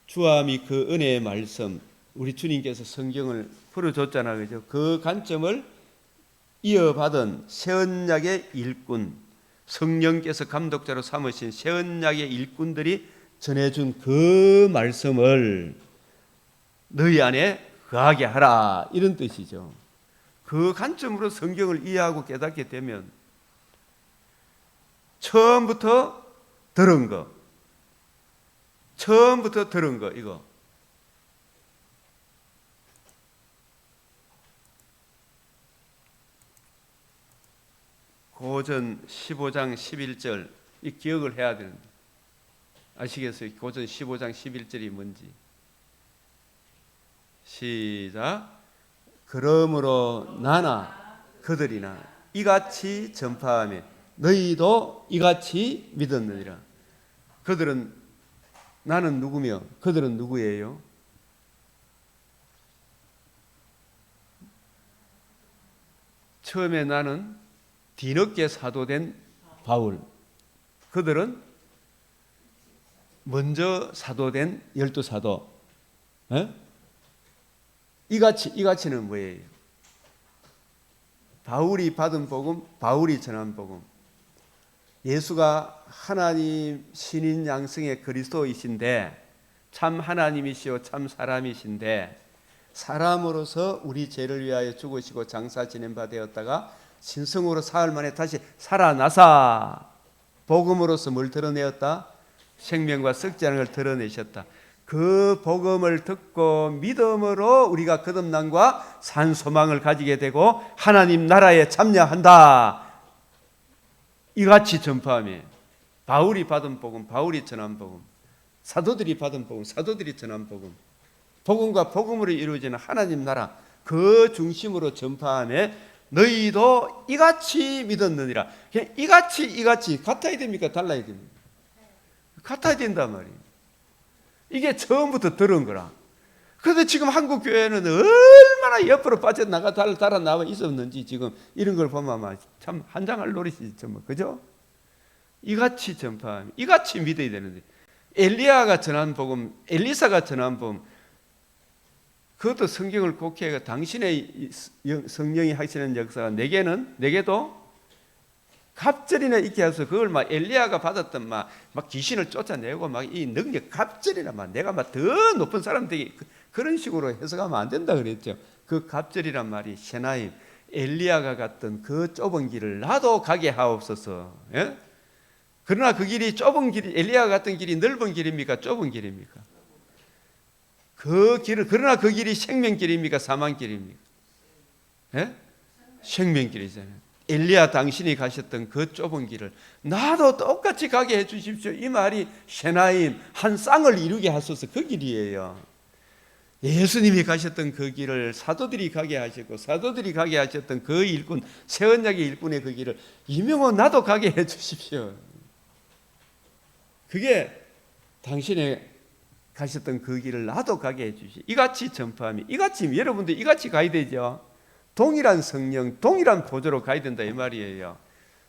주함이 그 은혜의 말씀 우리 주님께서 성경을 풀어줬잖아. 그죠? 그 관점을 이어받은 새언약의 일꾼 성령께서 감독자로 삼으신 새언약의 일꾼들이 전해준 그 말씀을 너희 안에 거하게 하라 이런 뜻이죠. 그 관점으로 성경을 이해하고 깨닫게 되면 처음부터 들은 거 이거 고전 15장 11절 이 기억을 해야 되는데 아시겠어요? 고전 15장 11절이 뭔지 시작. 그러므로 나나 그들이나 이같이 전파하며 너희도 이같이 믿었느니라. 그들은 나는 누구며 그들은 누구예요? 처음에 나는 뒤늦게 사도된 바울, 그들은 먼저 사도된 12사도. 이같이는 뭐예요? 바울이 받은 복음, 바울이 전한 복음. 예수가 하나님 신인 양성의 그리스도이신데 참 하나님이시요 참 사람이신데 사람으로서 우리 죄를 위하여 죽으시고 장사 지낸 바 되었다가 신성으로 사흘 만에 다시 살아나사 복음으로서 뭘 드러내었다? 생명과 썩지 않은 걸 드러내셨다. 그 복음을 듣고 믿음으로 우리가 거듭남과 산 소망을 가지게 되고 하나님 나라에 참여한다. 이같이 전파하며 바울이 받은 복음, 바울이 전한 복음, 사도들이 받은 복음, 사도들이 전한 복음, 복음과 복음으로 이루어지는 하나님 나라 그 중심으로 전파하며 너희도 이같이 믿었느니라. 이같이 같아야 됩니까? 달라야 됩니까? 같아야 된단 말이에요. 이게 처음부터 들은 거라. 그런데 지금 한국 교회는 얼마나 옆으로 빠져나가 달아 나와 있었는지 지금 이런 걸 보면 참 한장할 노릇이죠. 그죠? 이같이 전파하면 이같이 믿어야 되는데 엘리야가 전한 복음, 엘리사가 전한 복음 그것도 성경을 곡해가 당신의 성령이 하시는 역사가 내게도 갑절이나 있게 해서 그걸 막 엘리야가 받았던 막 귀신을 쫓아내고 막 이 능력 갑절이나 막 내가 막 더 높은 사람들이 그런 식으로 해석하면 안 된다 그랬죠. 그 갑절이란 말이 셰나임 엘리야가 갔던 그 좁은 길을 나도 가게 하옵소서. 예? 그러나 그 길이 좁은 길이 엘리야가 갔던 길이 넓은 길입니까? 좁은 길입니까? 그러나 그 길이 생명길입니까? 사망길입니까? 예? 생명길이잖아요. 엘리야 당신이 가셨던 그 좁은 길을 나도 똑같이 가게 해 주십시오. 이 말이 셰나임 한 쌍을 이루게 하소서 그 길이에요. 예수님이 가셨던 그 길을 사도들이 가게 하셨고 사도들이 가게 하셨던 그 일꾼 새언약의 일꾼의 그 길을 이명호 나도 가게 해 주십시오. 그게 당신의 가셨던 그 길을 나도 가게 해 주시. 이같이 전파하며 이같이 여러분들 이같이 가야 되죠. 동일한 성령, 동일한 보좌로 가야 된다 이 말이에요.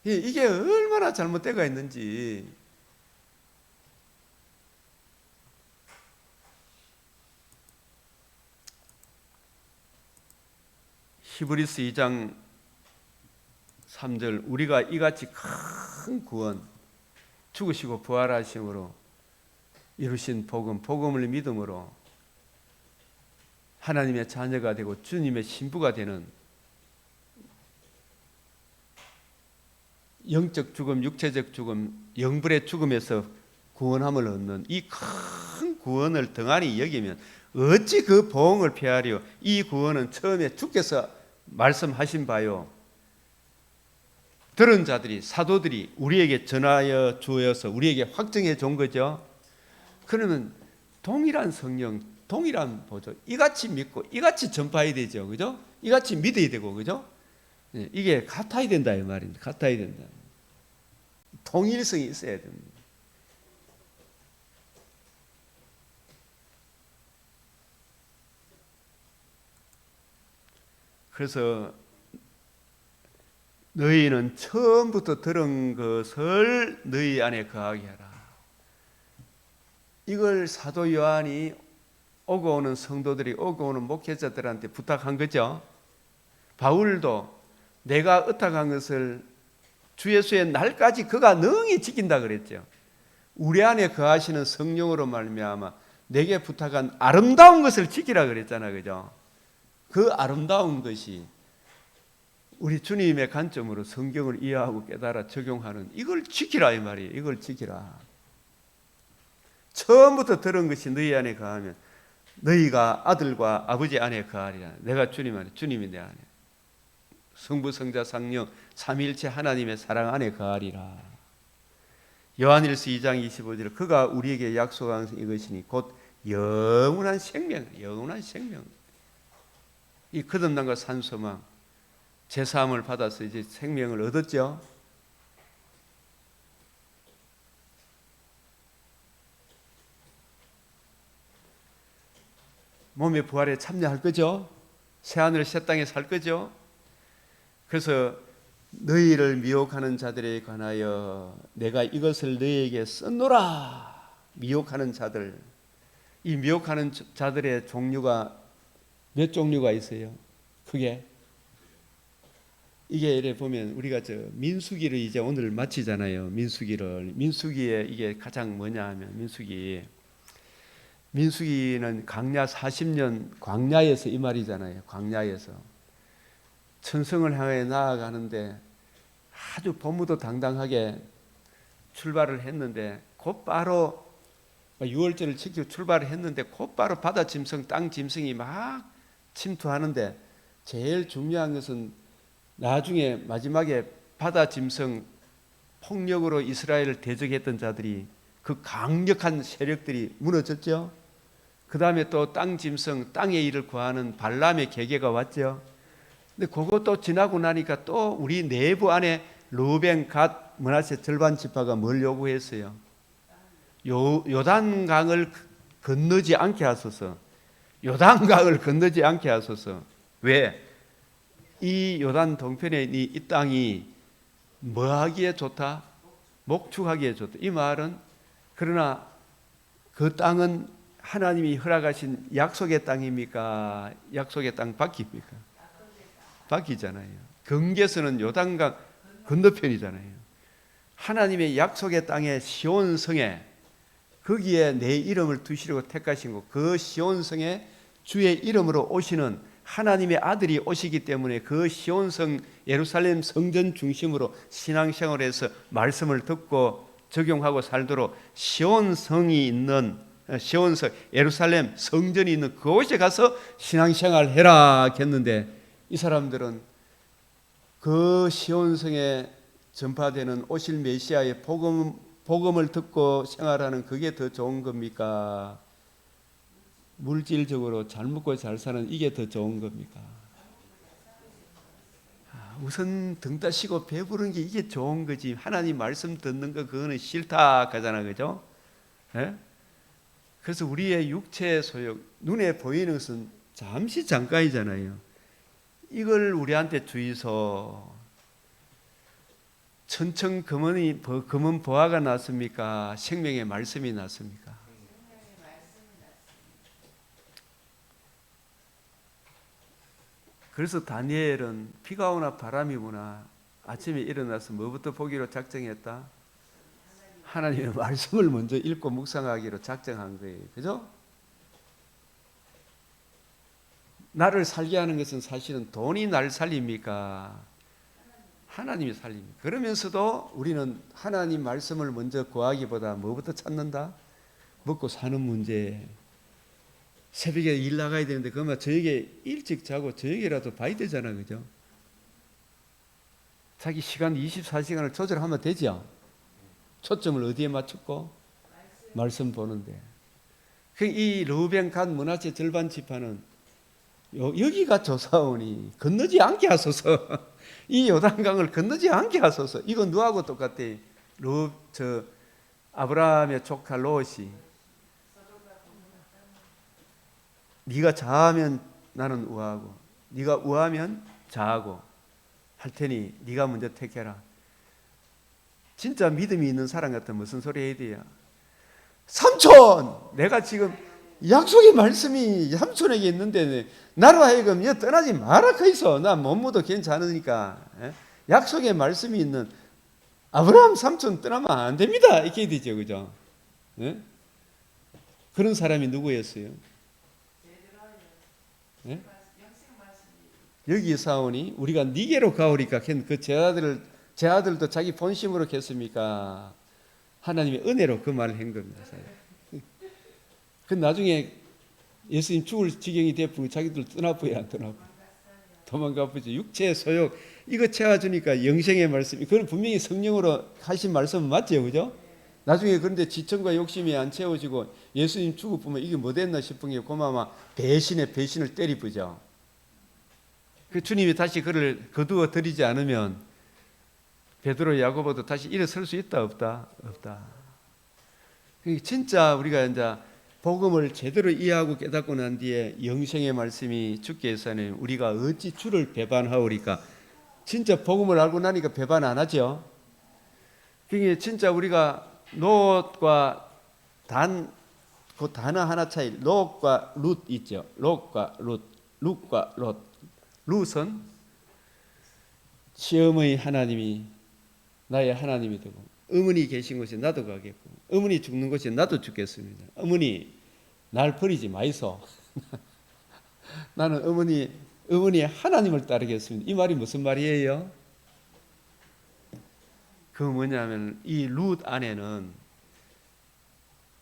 이게 얼마나 잘못되어 있는지. 히브리서 2장 3절 우리가 이같이 큰 구원, 죽으시고 부활하심으로 이루신 복음을 믿음으로 하나님의 자녀가 되고 주님의 신부가 되는 영적 죽음, 육체적 죽음, 영불의 죽음에서 구원함을 얻는 이 큰 구원을 등한히 여기면 어찌 그 보응을 피하리요? 이 구원은 처음에 주께서 말씀하신 바요. 들은 자들이, 사도들이 우리에게 전하여 주어서 우리에게 확증해 준 거죠. 그러면 동일한 성령, 동일한 보조, 이같이 믿고 이같이 전파해야 되죠, 그죠? 이같이 믿어야 되고, 그죠? 이게 같아야 된다 이 말입니다. 같아야 된다. 통일성이 있어야 됩니다. 그래서 너희는 처음부터 들은 것을 너희 안에 거하게 하라. 이걸 사도 요한이 오고 오는 성도들이, 오고 오는 목회자들한테 부탁한 거죠. 바울도 내가 의탁한 것을 주 예수의 날까지 그가 능히 지킨다 그랬죠. 우리 안에 거하시는 성령으로 말미암아 내게 부탁한 아름다운 것을 지키라 그랬잖아, 그죠? 그 아름다운 것이 우리 주님의 관점으로 성경을 이해하고 깨달아 적용하는 이걸 지키라 이 말이에요. 이걸 지키라. 처음부터 들은 것이 너희 안에 거하면 너희가 아들과 아버지 안에 거하리라. 내가 주님 안에, 주님이 내 안에. 성부, 성자, 성령 삼위일체 하나님의 사랑 안에 거하리라. 요한일서 2장 25절 그가 우리에게 약속한 이것이니 곧 영원한 생명, 영원한 생명. 이 거듭남과 산소망 제사함을 받아서 이제 생명을 얻었죠. 몸의 부활에 참여할 거죠. 새하늘 새 땅에 살 거죠. 그래서 너희를 미혹하는 자들에 관하여 내가 이것을 너희에게 썼노라. 미혹하는 자들. 이 미혹하는 자들의 종류가 몇 종류가 있어요? 크게. 이게 이래 보면 우리가 저 민수기를 이제 오늘 마치잖아요. 민수기에 이게 가장 뭐냐 하면 민수기는 광야 40년 광야에서 이 말이잖아요. 광야에서 천성을 향해 나아가는데 아주 법무도 당당하게 출발을 했는데 곧바로 6월절을 지키고 출발을 했는데 곧바로 바다 짐승, 땅 짐승이 막 침투하는데 제일 중요한 것은 나중에 마지막에 바다 짐승 폭력으로 이스라엘을 대적했던 자들이 그 강력한 세력들이 무너졌죠. 그 다음에 또 땅 짐승, 땅의 일을 구하는 발람의 계계가 왔죠. 근데 그것도 지나고 나니까 또 우리 내부 안에 르우벤, 갓, 므낫세 절반 지파가 뭘 요구했어요? 요단강을 건너지 않게 하소서. 요단강을 건너지 않게 하소서. 왜? 이 요단 동편에 이 땅이 뭐하기에 좋다? 목축하기에 좋다. 이 말은 그러나 그 땅은 하나님이 허락하신 약속의 땅입니까? 약속의 땅 밖입니까? 밖이잖아요. 경계선은 요단강 건너편이잖아요. 하나님의 약속의 땅의 시온성에 거기에 내 이름을 두시려고 택하신 것, 그 시온성에 주의 이름으로 오시는 하나님의 아들이 오시기 때문에 그 시온성 예루살렘 성전 중심으로 신앙생활을 해서 말씀을 듣고 적용하고 살도록 시온성이 있는 시온성 예루살렘 성전이 있는 그곳에 가서 신앙생활 해라 했는데 이 사람들은 그 시온성에 전파되는 오실 메시아의 복음을 듣고 생활하는 그게 더 좋은 겁니까? 물질적으로 잘 먹고 잘 사는 이게 더 좋은 겁니까? 우선 등 따시고 배부른 게 이게 좋은 거지. 하나님 말씀 듣는 거 그거는 싫다 하잖아, 그죠? 예? 그래서 우리의 육체의 소욕, 눈에 보이는 것은 잠시 잠깐이잖아요. 이걸 우리한테 주의소. 천청 금은 보화가 났습니까? 생명의 말씀이 났습니까? 그래서 다니엘은 비가 오나 바람이 부나 아침에 일어나서 뭐부터 보기로 작정했다? 하나님의 말씀을 먼저 읽고 묵상하기로 작정한 거예요. 그죠? 나를 살게 하는 것은 사실은 돈이 날 살립니까? 하나님이 살립니다. 그러면서도 우리는 하나님 말씀을 먼저 구하기보다 뭐부터 찾는다? 먹고 사는 문제. 새벽에 일 나가야 되는데 그러면 저녁에 일찍 자고 저녁에라도 봐야 되잖아. 그죠? 자기 시간 24시간을 조절하면 되죠. 초점을 어디에 맞췄고? 말씀 보는데. 이 르우벤 갓 므낫세 절반 지파는 여기가 조사오니 건너지 않게 하소서. 이 요단강을 건너지 않게 하소서. 이건 누구하고 똑같아? 아브라함의 조카 롯이 네가 자하면 나는 우하고 네가 우하면 자하고 할 테니 네가 먼저 택해라. 진짜 믿음이 있는 사람 같으면 무슨 소리 해야 돼요? 삼촌! 내가 지금 약속의 말씀이 삼촌에게 있는데 나로 하여금 떠나지 마라 커있어. 나 몸무도 괜찮으니까. 약속의 말씀이 있는 아브라함 삼촌 떠나면 안 됩니다. 이렇게 되죠. 그죠? 그런 사람이 누구였어요? 여기 사오니 우리가 니게로 가오리까 그 제 아들도 자기 본심으로 했습니까? 하나님의 은혜로 그 말을 한 겁니다. 그 나중에 예수님 죽을 지경이 되면 자기들 떠나보야 안 떠나보? 도망가 보죠. 육체의 소욕 이거 채워주니까 영생의 말씀. 그건 분명히 성령으로 하신 말씀은 맞죠, 그죠? 나중에 그런데 지천과 욕심이 안 채워지고 예수님 죽을 보면 이게 뭐 됐나 싶은 게 고마마 배신을 때리부죠. 그 주님이 다시 그를 거두어 드리지 않으면 베드로 야고보도 다시 일어설 수 있다 없다? 없다. 진짜 우리가 이제 복음을 제대로 이해하고 깨닫고 난 뒤에 영생의 말씀이 주께 해서는 우리가 어찌 주를 배반하오리까? 진짜 복음을 알고 나니까 배반 안 하죠. 그게 진짜 우리가 롯과 그 단어 하나 차이. 롯과 룻 있죠. 롯과 룻, 룻과 롯. 룻은 시험의 하나님이 나의 하나님이 되고 어머니 계신 곳에 나도 가겠고 어머니 죽는 곳에 나도 죽겠습니다. 어머니 날 버리지 마이소. 나는 어머니의 하나님을 따르겠습니다. 이 말이 무슨 말이에요? 그 뭐냐면 이 룻 안에는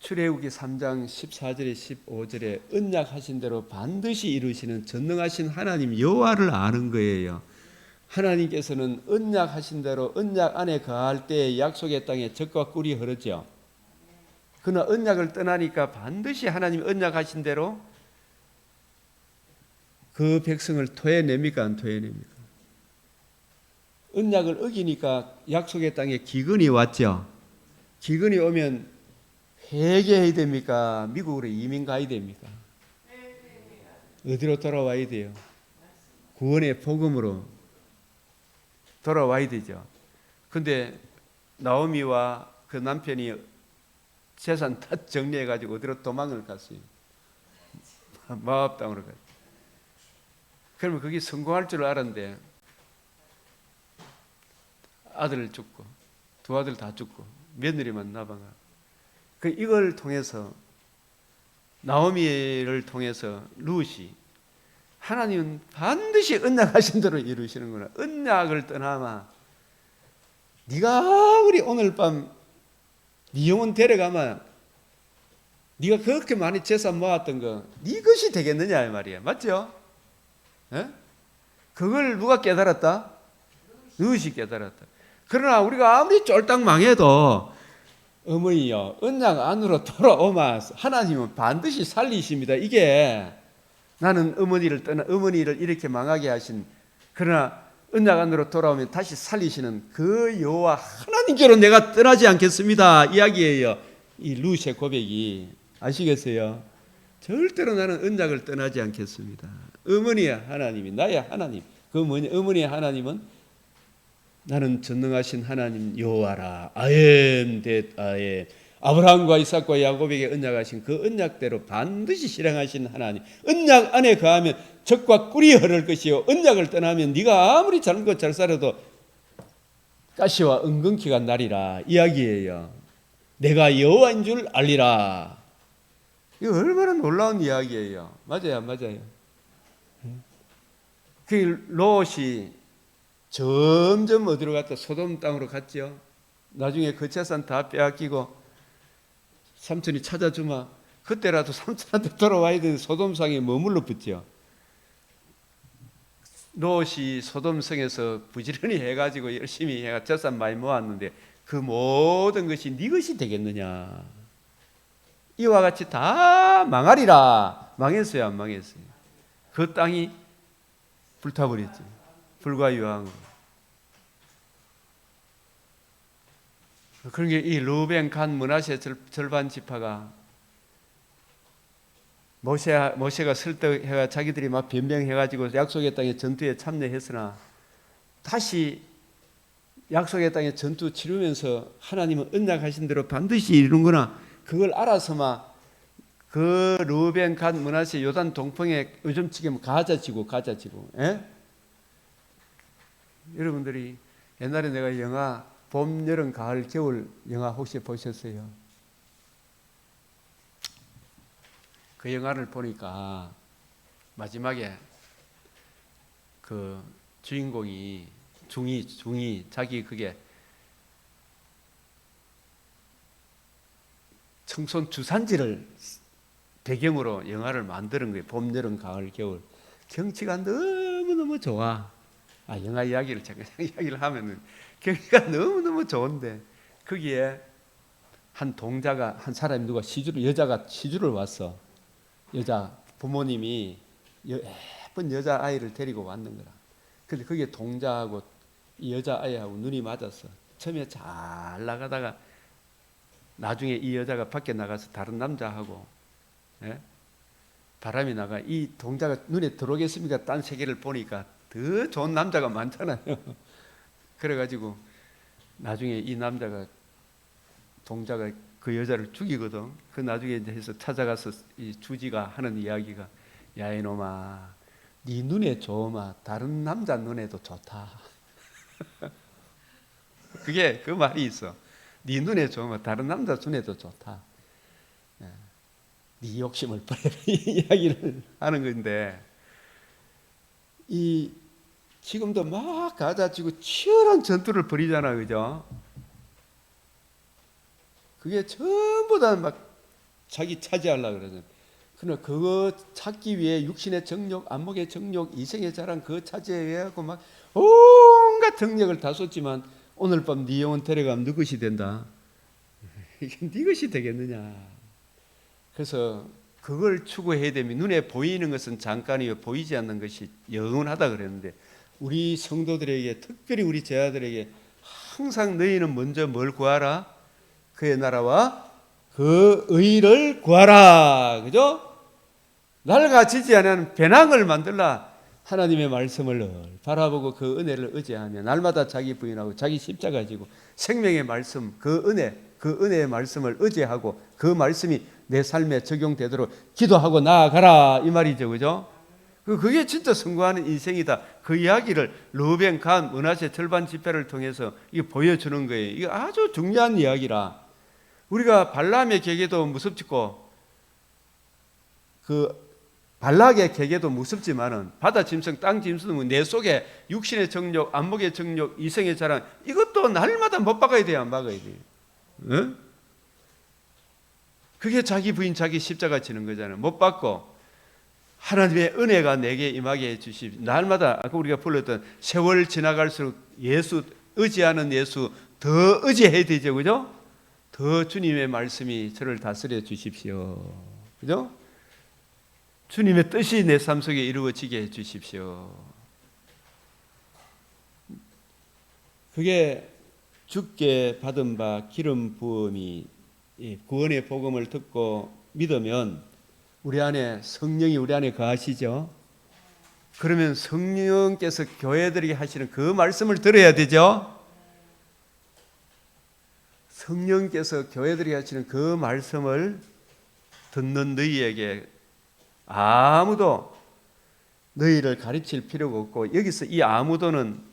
출애굽기 3장 14절에 15절에 언약하신 대로 반드시 이루시는 전능하신 하나님 여호와를 아는 거예요. 하나님께서는 언약하신 대로 언약 안에 거할 때 약속의 땅에 젖과 꿀이 흐르죠. 그러나 언약을 떠나니까 반드시 하나님 언약하신 대로 그 백성을 토해냅니까? 안 토해냅니까? 언약을 어기니까 약속의 땅에 기근이 왔죠. 기근이 오면 회개해야 됩니까? 미국으로 이민 가야 됩니까? 어디로 돌아와야 돼요? 구원의 복음으로 돌아와야 되죠. 근데 나오미와 그 남편이 재산 다 정리해가지고 어디로 도망을 갔어요? 모압 땅으로 갔어요. 그러면 그게 성공할 줄 알았는데 아들 죽고 두 아들 다 죽고 며느리만 남아가. 이걸 통해서 나오미를 통해서 룻이 하나님은 반드시 언약하신 대로 이루시는구나. 언약을 떠나마 네가 우리 오늘 밤 네 영혼 데려가면 네가 그렇게 많이 재산 모았던 거 네 것이 되겠느냐 이 말이야. 맞죠? 에? 그걸 누가 깨달았다? 룻이 깨달았다. 그러나 우리가 아무리 쫄딱 망해도 어머니요 언약 안으로 돌아오면 하나님은 반드시 살리십니다. 이게 나는 어머니를 이렇게 망하게 하신 그러나 언약 안으로 돌아오면 다시 살리시는 그 여호와 하나님께로 내가 떠나지 않겠습니다. 이야기예요. 이 룻의 고백이 아시겠어요? 절대로 나는 언약을 떠나지 않겠습니다. 어머니의 하나님이 나의 하나님 그 뭐냐? 어머니의 하나님은 나는 전능하신 하나님 여호와라. 아엠 뎃 아엠. 아브라함과 이삭과 야곱에게 언약하신 그 언약대로 반드시 실행하신 하나님. 언약 안에 거하면 적과 꿀이 흐를 것이요 언약을 떠나면 네가 아무리 잘 먹고 잘 살아도 가시와 은근키가 나리라 이야기예요. 내가 여호와인 줄 알리라. 이거 얼마나 놀라운 이야기예요. 맞아요, 맞아요. 그 롯이 점점 어디로 갔다? 소돔 땅으로 갔죠. 나중에 그 재산 다 빼앗기고 삼촌이 찾아주마. 그때라도 삼촌한테 돌아와야 되는 소돔성에 머물러 붙죠. 롯이 소돔성에서 부지런히 해가지고 열심히 해가 재산 많이 모았는데 그 모든 것이 네 것이 되겠느냐? 이와 같이 다 망하리라. 망했어요, 안 망했어요? 그 땅이 불타버렸죠. 불과 유황으로. 그런 게 이 르우벤, 간, 므낫세 절반 지파가 모세가 설득해가 자기들이 막 변명해가지고 약속의 땅에 전투에 참여했으나 다시 약속의 땅에 전투 치르면서 하나님은 언약하신 대로 반드시 이루는구나. 그걸 알아서만 그 르우벤, 간, 므낫세 요단 동풍에 요즘 지금 가자지구. 예? 여러분들이 옛날에 내가 영화 봄, 여름, 가을, 겨울 영화 혹시 보셨어요? 그 영화를 보니까 마지막에 그 주인공이 중이 자기 그게 청손 주산지를 배경으로 영화를 만드는 거예요. 봄, 여름, 가을, 겨울. 경치가 너무너무 좋아. 영화 이야기를 잠깐 이야기를 하면은 경치가 너무너무 좋은데 거기에 한 동자가 한 사람이 여자가 시주를 왔어. 여자 부모님이 예쁜 여자 아이를 데리고 왔는 거라. 근데 그게 동자하고 이 여자 아이하고 눈이 맞았어. 처음에 잘 나가다가 나중에 이 여자가 밖에 나가서 다른 남자하고 바람이 나가 이 동자가 눈에 들어오겠습니까? 딴 세계를 보니까 더 좋은 남자가 많잖아요. 그래가지고 나중에 이 동자가 그 여자를 죽이거든. 그 나중에 이제 해서 찾아가서 이 주지가 하는 이야기가 야 이놈아, 네 눈에 좋으마 다른 남자 눈에도 좋다. 그게 그 말이 있어. 네 눈에 좋으마 다른 남자 눈에도 좋다. 네 욕심을 버려라 이 이야기를 하는 건데 이 지금도 막 가자지고 치열한 전투를 벌이잖아, 그죠? 그게 전부 다 막 자기 차지하려고 그러잖아. 그러나 그거 찾기 위해 육신의 정욕, 안목의 정욕, 이생의 자랑 그거 차지해 갖고 막 온갖 정력을 다 쏟지만 오늘 밤 네 영혼 데려가면 누구 것이 된다? 이게 네 것이 되겠느냐? 그래서 그걸 추구해야 되면 눈에 보이는 것은 잠깐이요 보이지 않는 것이 영원하다 그랬는데 우리 성도들에게 특별히 우리 제자들에게 항상 너희는 먼저 뭘 구하라? 그의 나라와 그 의를 구하라. 그죠? 낡아지지 않은 배낭을 만들라. 하나님의 말씀을 바라보고 그 은혜를 의지하며 날마다 자기 부인하고 자기 십자가 지고 생명의 말씀 그 은혜의 말씀을 의지하고 그 말씀이 내 삶에 적용되도록 기도하고 나아가라 이 말이죠. 그죠? 그게 진짜 성공하는 인생이다. 그 이야기를 르우벤, 간, 므낫세 절반 지파를 통해서 이게 보여주는 거예요. 이게 아주 중요한 이야기라. 우리가 발람의 계계도 무섭고 그 발락의 계계도 무섭지만은 바다 짐승, 땅 짐승은 내 속에 육신의 정욕, 안목의 정욕, 이성의 자랑 이것도 날마다 못 박아야 돼요, 안 박아야 돼요? 응? 그게 자기 부인, 자기 십자가 지는 거잖아요. 못 받고 하나님의 은혜가 내게 임하게 해주십시오. 날마다 아까 우리가 불렀던 세월 지나갈수록 예수 의지하는 예수 더 의지해야 되죠, 그죠? 더 주님의 말씀이 저를 다스려 주십시오, 그죠? 주님의 뜻이 내 삶 속에 이루어지게 해 주십시오. 그게 주께 받은 바 기름 부음이 구원의 복음을 듣고 믿으면 우리 안에 성령이 우리 안에 거하시죠. 그러면 성령께서 교회들에게 하시는 그 말씀을 들어야 되죠. 성령께서 교회들에게 하시는 그 말씀을 듣는 너희에게 아무도 너희를 가르칠 필요가 없고, 여기서 이 아무도는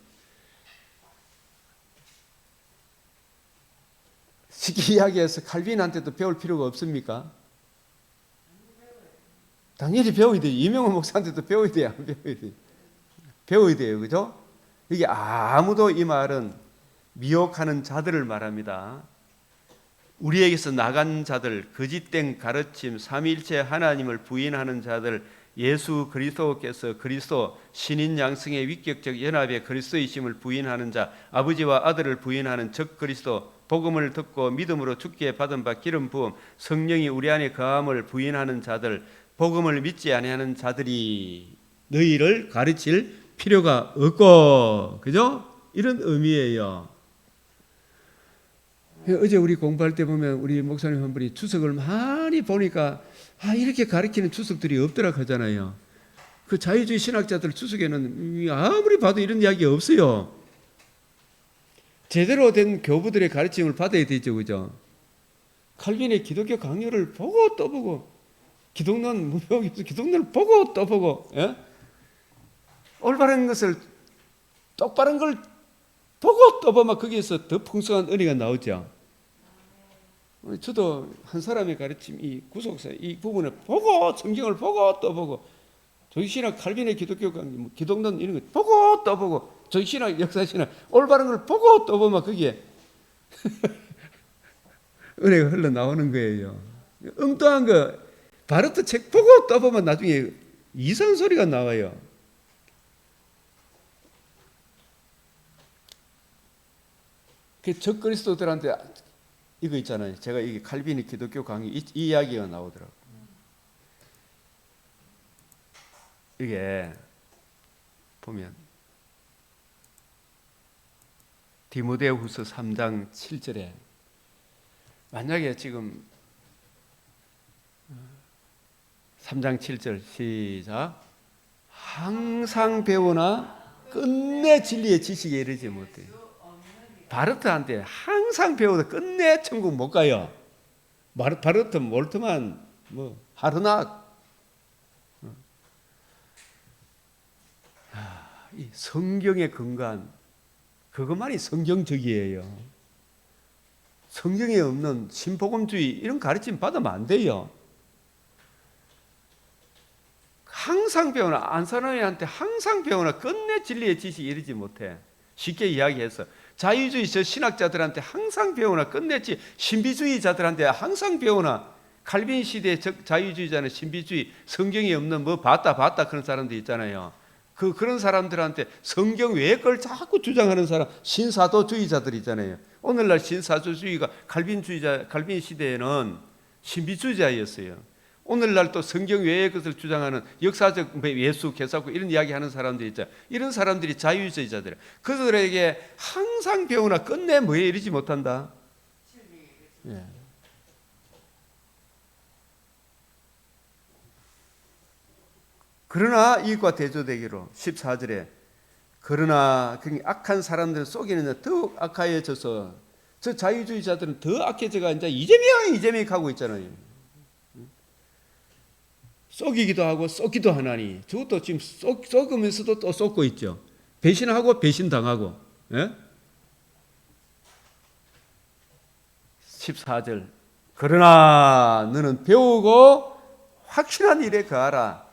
쉽게 이야기해서 칼빈한테도 배울 필요가 없습니까? 당연히 배워야 돼요. 이명호 목사한테도 배워야 돼요. 안 배워야 돼요? 배워야 돼요. 그죠? 이게 아무도, 이 말은 미혹하는 자들을 말합니다. 우리에게서 나간 자들, 거짓된 가르침, 삼위일체 하나님을 부인하는 자들, 예수 그리스도께서 그리스도 신인 양성의 위격적 연합의 그리스도이심을 부인하는 자, 아버지와 아들을 부인하는 적 그리스도, 복음을 듣고 믿음으로 죽게 받은 바 기름 부음, 성령이 우리 안에 거함을 부인하는 자들, 복음을 믿지 아니하는 자들이 너희를 가르칠 필요가 없고, 그죠? 이런 의미예요. 어제 우리 공부할 때 보면 우리 목사님 한 분이 주석을 많이 보니까 이렇게 가르치는 주석들이 없더라 하잖아요. 그 자유주의 신학자들 주석에는 아무리 봐도 이런 이야기 없어요. 제대로 된 교부들의 가르침을 받아야 되죠, 그죠? 칼빈의 기독교 강요를 보고 또 보고, 기독론 무명에서 기독론을 보고 또 보고, 예? 올바른 것을, 똑바른 걸 보고 또 보면 거기에서 더 풍성한 은혜가 나오죠. 저도 한 사람의 가르침, 이 구속사, 이 부분을 보고, 성경을 보고 또 보고, 정신학 칼빈의 기독교 강의, 기독론 이런 거 보고 또 보고, 정신학, 역사신학 올바른 걸 보고 또 보면 거기에 은혜가 흘러나오는 거예요. 엉뚱한 거 바르트 책 보고 또 보면 나중에 이상한 소리가 나와요. 그 적그리스도들한테 이거 있잖아요. 제가 이게 칼빈의 기독교 강의 이 이야기가 나오더라고요. 이게 보면 디모데후서 3장 7절에 만약에 지금 3장 7절 시작, 항상 배우나 끝내 진리의 지식에 이르지 못해. 바르트한테 항상 배워도 끝내 천국 못 가요. 바르트, 몰트만, 하르낙. 이 성경의 근간, 그것만이 성경적이에요. 성경에 없는 신복음주의 이런 가르침 받으면 안 돼요. 항상 배우나, 안사람한테 항상 배우나 끝내 진리의 지식에 이르지 못해. 쉽게 이야기해서 자유주의 저 신학자들한테 항상 배우나 끝냈지, 신비주의자들한테 항상 배우나, 칼빈 시대의 자유주의자는 신비주의, 성경이 없는 봤다 그런 사람들 있잖아요. 그런 사람들한테 성경 외의 걸 자꾸 주장하는 사람, 신사도주의자들 있잖아요. 오늘날 신사도주의가 칼빈 시대에는 신비주의자였어요. 오늘날 또 성경 외의 것을 주장하는 역사적 예수, 개사고 이런 이야기하는 사람들이 있죠. 이런 사람들이 자유주의자들. 그들에게 항상 배우나 끝내 뭐에 이르지 못한다. 예. 그러나 이익과 대조되기로 14절에 그러나 악한 사람들을 속이는 더 악하여져서, 저 자유주의자들은 더 악해져가 이제 이재명이 가고 있잖아요. 속이기도 하고 쏟기도 하나니, 저것도 지금 썩으면서도 또 쏟고 있죠. 배신하고 배신당하고. 예? 14절 그러나 너는 배우고 확실한 일에 거하라.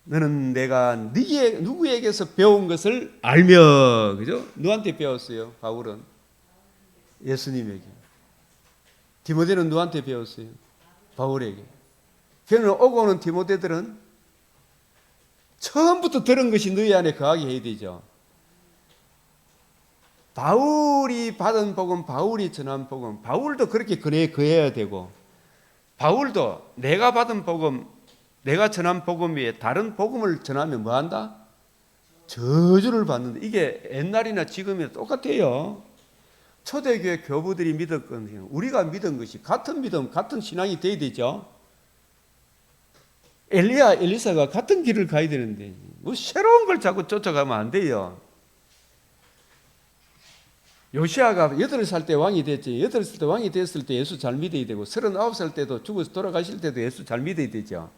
너는 내가 누구에게서 배운 것을 알며, 그죠? 누구한테 배웠어요? 바울은 예수님에게. 디모데는 누구한테 배웠어요? 바울에게. 그러나 오고 오는 디모데들은 처음부터 들은 것이 너희 안에 거하게 해야 되죠. 바울이 받은 복음, 바울이 전한 복음, 바울도 그렇게 거해야 되고, 바울도 내가 받은 복음, 내가 전한 복음 위에 다른 복음을 전하면 뭐한다? 저주를 받는다. 이게 옛날이나 지금이나 똑같아요. 초대교회 교부들이 믿었거든요. 우리가 믿은 것이 같은 믿음, 같은 신앙이 돼야 되죠. 엘리야, 엘리사가 같은 길을 가야 되는데 뭐 새로운 걸 자꾸 쫓아가면 안 돼요. 요시아가 8살 때 왕이 됐지. 8살 때 왕이 됐을 때 예수 잘 믿어야 되고 39살 때도 죽어서 돌아가실 때도 예수 잘 믿어야 되죠.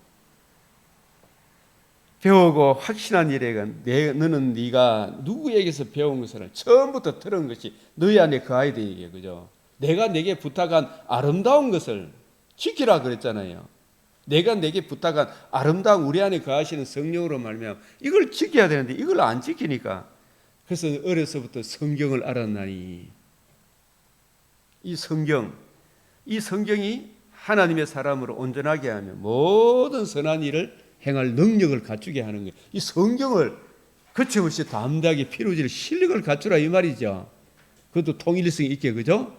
배우고 확신한 일에가 너는 네가 누구에게서 배운 것을 처음부터 들은 것이 너희 안에 거해야 되게, 그죠? 내가 내게 부탁한 아름다운 것을 지키라 그랬잖아요. 내가 내게 부탁한 아름다운 우리 안에 거하시는 성령으로 말미암아 이걸 지켜야 되는데 이걸 안 지키니까, 그래서 어려서부터 성경을 알았나니, 이 성경이 하나님의 사람으로 온전하게 하며 모든 선한 일을 행할 능력을 갖추게 하는 거예요. 이 성경을 거침없이 담대하게 피로질 실력을 갖추라 이 말이죠. 그것도 통일성 있게, 그죠?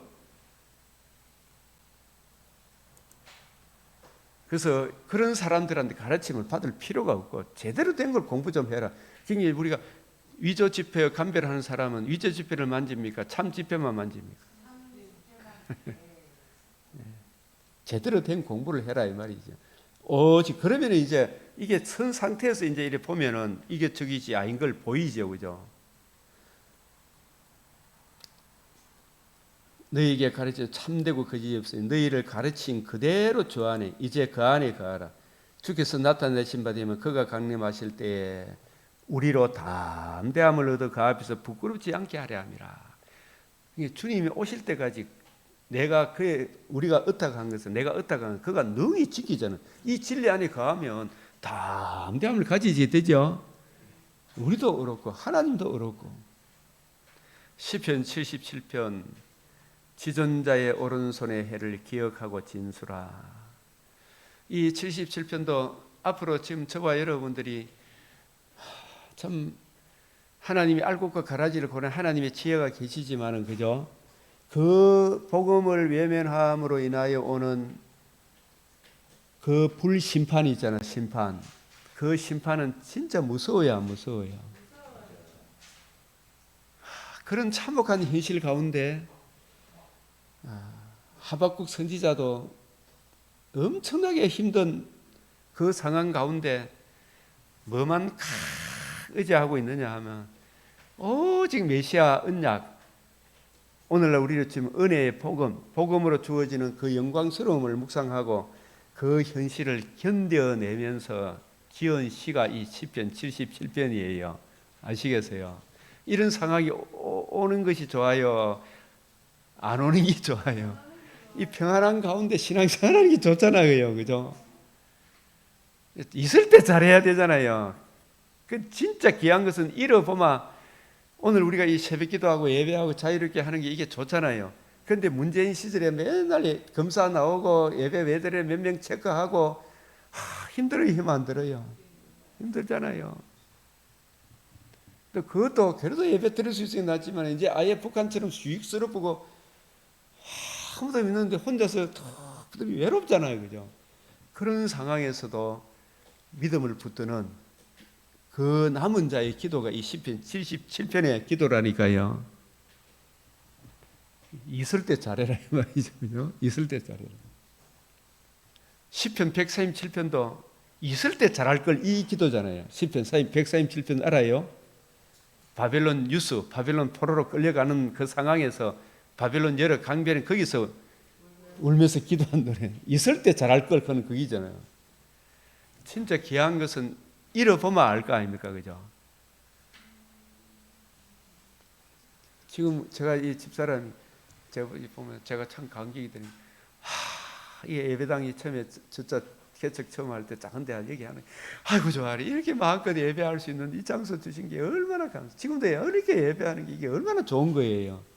그래서 그런 사람들한테 가르침을 받을 필요가 없고 제대로 된 걸 공부 좀 해라. 그러니까 우리가 위조 지폐 감별을 하는 사람은 위조 지폐를 만집니까? 참 지폐만 만집니까? 제대로 된 공부를 해라 이 말이죠. 그러면 이제 이게 선 상태에서 이제 이렇게 보면은 이게 저기지 아닌 걸 보이죠, 그죠? 너희에게 가르쳐 참되고 거짓이 없으니 너희를 가르친 그대로 주 안에 이제 그 안에 거하라. 주께서 나타내신 바 되면 그가 강림하실 때에 우리로 담대함을 얻어 그 앞에서 부끄럽지 않게 하려 함이라. 주님이 오실 때까지 우리가 의탁한 것은 내가 의탁한 것 그가 능히 지키잖아. 이 진리 안에 거하면 담대함을 가지게 되죠. 우리도 그렇고 하나님도 그렇고. 시편 77편 지존자의 오른손의 해를 기억하고 진수라. 이 77편도 앞으로 지금 저와 여러분들이 참 하나님이 알곡과 가라지를 고른 하나님의 지혜가 계시지만은, 그죠? 그 복음을 외면함으로 인하여 오는 그 불심판이 있잖아, 심판. 그 심판은 진짜 무서워요, 무서워요. 그런 참혹한 현실 가운데 하박국 선지자도 엄청나게 힘든 그 상황 가운데 뭐만 의지하고 있느냐 하면 오직 메시아 언약, 오늘날 우리로 치면 은혜의 복음으로 주어지는 그 영광스러움을 묵상하고 그 현실을 견뎌내면서 지은 시가 이 시편 77편이에요. 아시겠어요? 이런 상황이 오는 것이 좋아요? 안 오는 게 좋아요? 이 평안한 가운데 신앙생활하는 게 좋잖아요, 그죠? 있을 때 잘해야 되잖아요. 그 진짜 귀한 것은 잃어보면 오늘 우리가 이 새벽기도하고 예배하고 자유롭게 하는 게 이게 좋잖아요. 그런데 문재인 시절에 맨날 검사 나오고 예배 외들에 몇 명 체크하고 힘들어요, 힘 안 들어요? 힘들잖아요. 또 그것도 그래도 예배 드릴 수 있으면 낫지만 이제 아예 북한처럼 수익스럽고 아무도 없는데 혼자서 외롭잖아요, 그죠? 그런 상황에서도 믿음을 붙드는 그 남은 자의 기도가 이 시편 77편의 기도라니까요. 있을 때 잘해라 이 말이죠, 그죠? 있을 때 잘해라. 시편 147편도 있을 때 잘할 걸 이 기도잖아요. 시편 147편 알아요? 바벨론 바벨론 포로로 끌려가는 그 상황에서 바벨론 여러 강변에 거기서 울면서 기도한 노래. 있을 때 잘할 걸 그는 그기잖아요. 진짜 귀한 것은 잃어보면 알 거 아닙니까, 그죠? 지금 제가 이 집사람이 제가 보면 제가 참 감격이 되는, 이 예배당이 처음에 저자 개척 처음 할 때 작은 데 여기 하는, 아이고 좋아라, 이렇게 마음껏 예배할 수 있는 이 장소 주신 게 얼마나 감사. 지금도 이렇게 예배하는 게 이게 얼마나 좋은 거예요.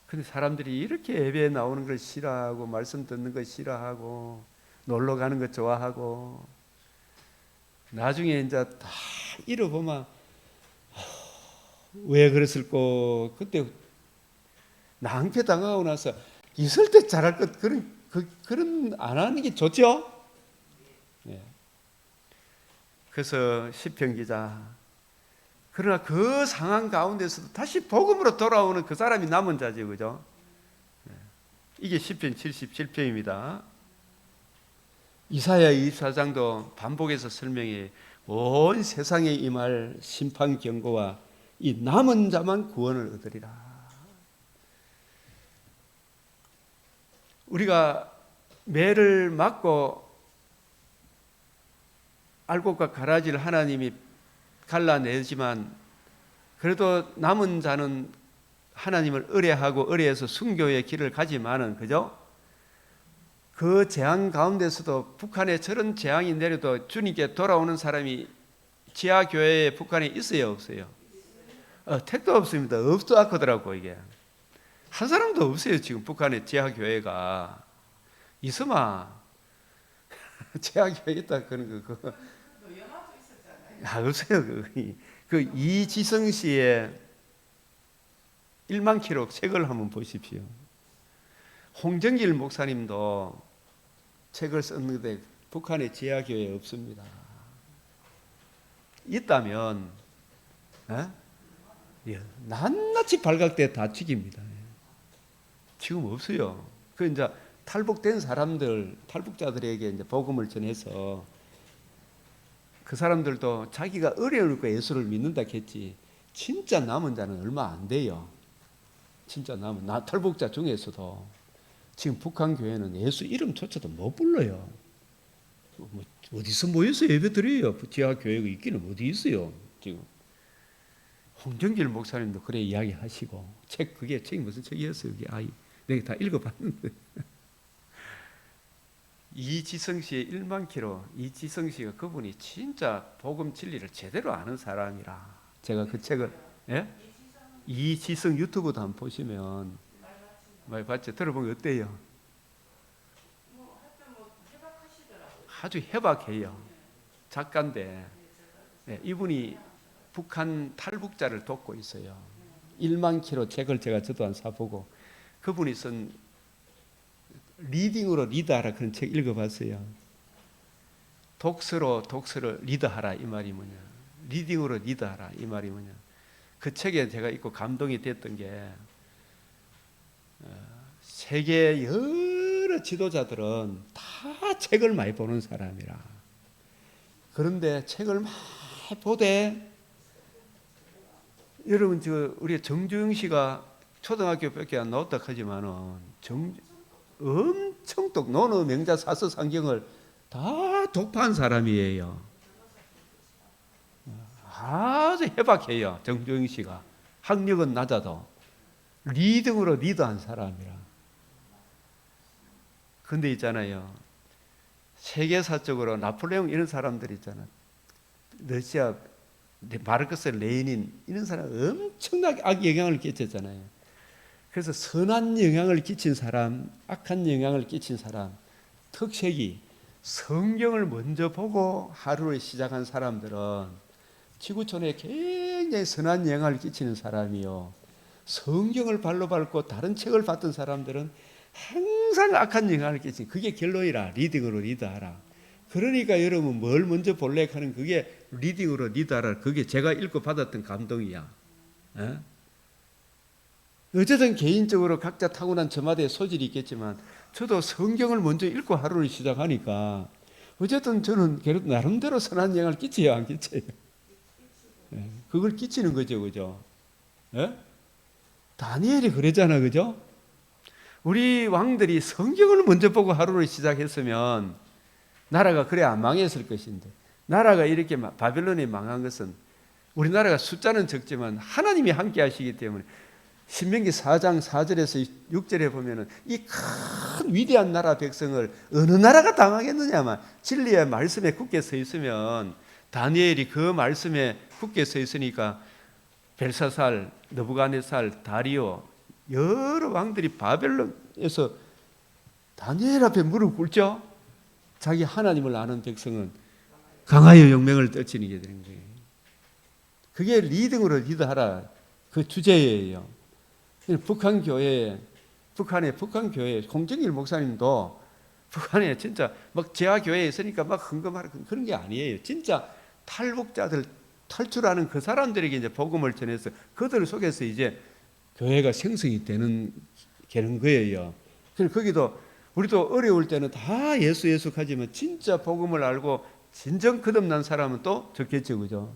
근데 사람들이 이렇게 예배에 나오는 걸 싫어하고 말씀 듣는 걸 싫어하고 놀러 가는 거 좋아하고 나중에 이제 다 잃어보면 왜 그랬을까? 그때 낭패 당하고 나서 있을 때 잘할 것 그런 안 하는 게 좋죠. 네. 그래서 시편 기자, 그러나 그 상황 가운데서도 다시 복음으로 돌아오는 그 사람이 남은 자죠, 그죠? 네. 이게 시편 77편입니다. 이사야 24장도 반복해서 설명해. 온 세상에 임할 심판 경고와 이 남은 자만 구원을 얻으리라. 우리가 매를 맞고 알곡과 가라지를 하나님이 갈라내지만 그래도 남은 자는 하나님을 의뢰하고 의뢰해서 순교의 길을 가지만은, 그죠? 그 재앙 가운데서도 북한에 저런 재앙이 내려도 주님께 돌아오는 사람이 지하교회에 북한에 있어요, 없어요? 택도 없습니다. 없어 하더라고. 이게 한 사람도 없어요. 지금 북한에 지하교회가 있으마 지하교회 있다 그런 거 없어요. 그 이지성 씨의 1만 킬로 책을 한번 보십시오. 홍정길 목사님도 책을 썼는데 북한의 지하교회에 없습니다. 있다면 낱낱이 발각돼 다 죽입니다. 지금 없어요. 그 이제 탈북된 사람들, 탈북자들에게 이제 복음을 전해서 그 사람들도 자기가 어려우니까 예수를 믿는다 했지, 진짜 남은 자는 얼마 안 돼요. 진짜 남은 탈북자 중에서도 지금 북한 교회는 예수 이름조차도 못 불러요. 뭐 어디서 모여서 예배 드려요? 지하 교회가 있기는 어디 있어요? 지금 홍정길 목사님도 그래 이야기하시고 그게 책이 무슨 책이었어요? 내가 다 읽어봤는데 이지성 씨의 1만 킬로, 이지성 씨가 그분이 진짜 복음 진리를 제대로 아는 사람이라 제가 그 책을 이지성 유튜브도 한번 보시면 많이 봤죠? 들어보면 어때요? 아주 해박해요. 작가인데 이분이 북한 탈북자를 돕고 있어요. 1만 킬로 책을 저도 한 사보고 그분이 쓴 리딩으로 리드하라 그런 책 읽어봤어요. 독서를 리드하라 이 말이 뭐냐, 리딩으로 리드하라 이 말이 뭐냐. 그 책에 제가 읽고 감동이 됐던 게 세계 여러 지도자들은 다 책을 많이 보는 사람이라. 그런데 책을 많이 보되 여러분 우리 정주영 씨가 초등학교밖에 안 나왔다 하지만은 엄청 노노 명자 사서 상경을 다 독파한 사람이에요. 아주 해박해요. 정주영 씨가 학력은 낮아도 리딩으로 리드한 사람이라. 근데 있잖아요, 세계사적으로 나폴레옹 이런 사람들 있잖아, 러시아 마르크스 레닌 이런 사람 엄청나게 악영향을 끼쳤잖아요. 그래서 선한 영향을 끼친 사람, 악한 영향을 끼친 사람 특색이 성경을 먼저 보고 하루를 시작한 사람들은 지구촌에 굉장히 선한 영향을 끼치는 사람이요, 성경을 발로 밟고 다른 책을 봤던 사람들은 항상 악한 영향을 끼치는, 그게 결론이라. 리딩으로 리드하라. 그러니까 여러분 뭘 먼저 볼래 하는 그게 리딩으로 리드하라. 그게 제가 읽고 받았던 감동이야. 어쨌든 개인적으로 각자 타고난 저마다의 소질이 있겠지만 저도 성경을 먼저 읽고 하루를 시작하니까 어쨌든 저는 나름대로 선한 영향을 끼쳐요, 안 끼쳐요? 그걸 끼치는 거죠, 그죠? 다니엘이 그랬잖아, 그죠? 우리 왕들이 성경을 먼저 보고 하루를 시작했으면 나라가 그래 안 망했을 것인데, 나라가 이렇게 바벨론이 망한 것은 우리나라가 숫자는 적지만 하나님이 함께 하시기 때문에, 신명기 4장 4절에서 6절에 보면은 이 큰 위대한 나라 백성을 어느 나라가 당하겠느냐만 진리의 말씀에 굳게 서 있으면, 다니엘이 그 말씀에 굳게 서 있으니까 벨사살, 느부갓네살, 다리오 여러 왕들이 바벨론에서 다니엘 앞에 무릎 꿇죠. 자기 하나님을 아는 백성은 강하여 용맹을 떨치게 되는 거예요. 그게 리딩으로 리드하라 그 주제예요. 북한 교회 홍정일 목사님도 북한에 진짜 막 지하 교회에 있으니까 막 흥금하라 그런 게 아니에요. 진짜 탈북자들 탈출하는 그 사람들에게 이제 복음을 전해서 그들 속에서 이제 교회가 생성이 되는 거예요. 그래서 거기도 우리도 어려울 때는 다 예수 하지만 진짜 복음을 알고 진정 거듭난 사람은 또 적겠죠, 그죠?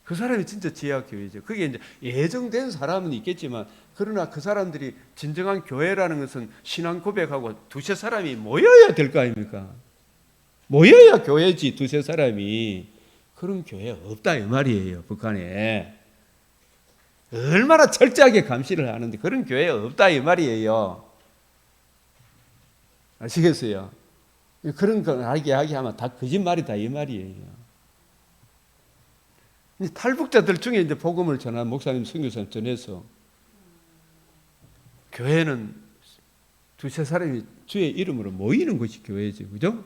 그 사람이 진짜 지하교회죠. 그게 이제 예정된 사람은 있겠지만, 그러나 그 사람들이 진정한 교회라는 것은 신앙 고백하고 두세 사람이 모여야 될 거 아닙니까? 모여야 교회지, 두세 사람이. 그런 교회 없다 이 말이에요, 북한에. 얼마나 철저하게 감시를 하는데 그런 교회 없다 이 말이에요. 아시겠어요? 그런 거 이야기하면 다 거짓말이다 이 말이에요. 탈북자들 중에 이제 복음을 전한 목사님, 선교사님 전해서 교회는 두세 사람이 주의 이름으로 모이는 것이 교회지, 그죠?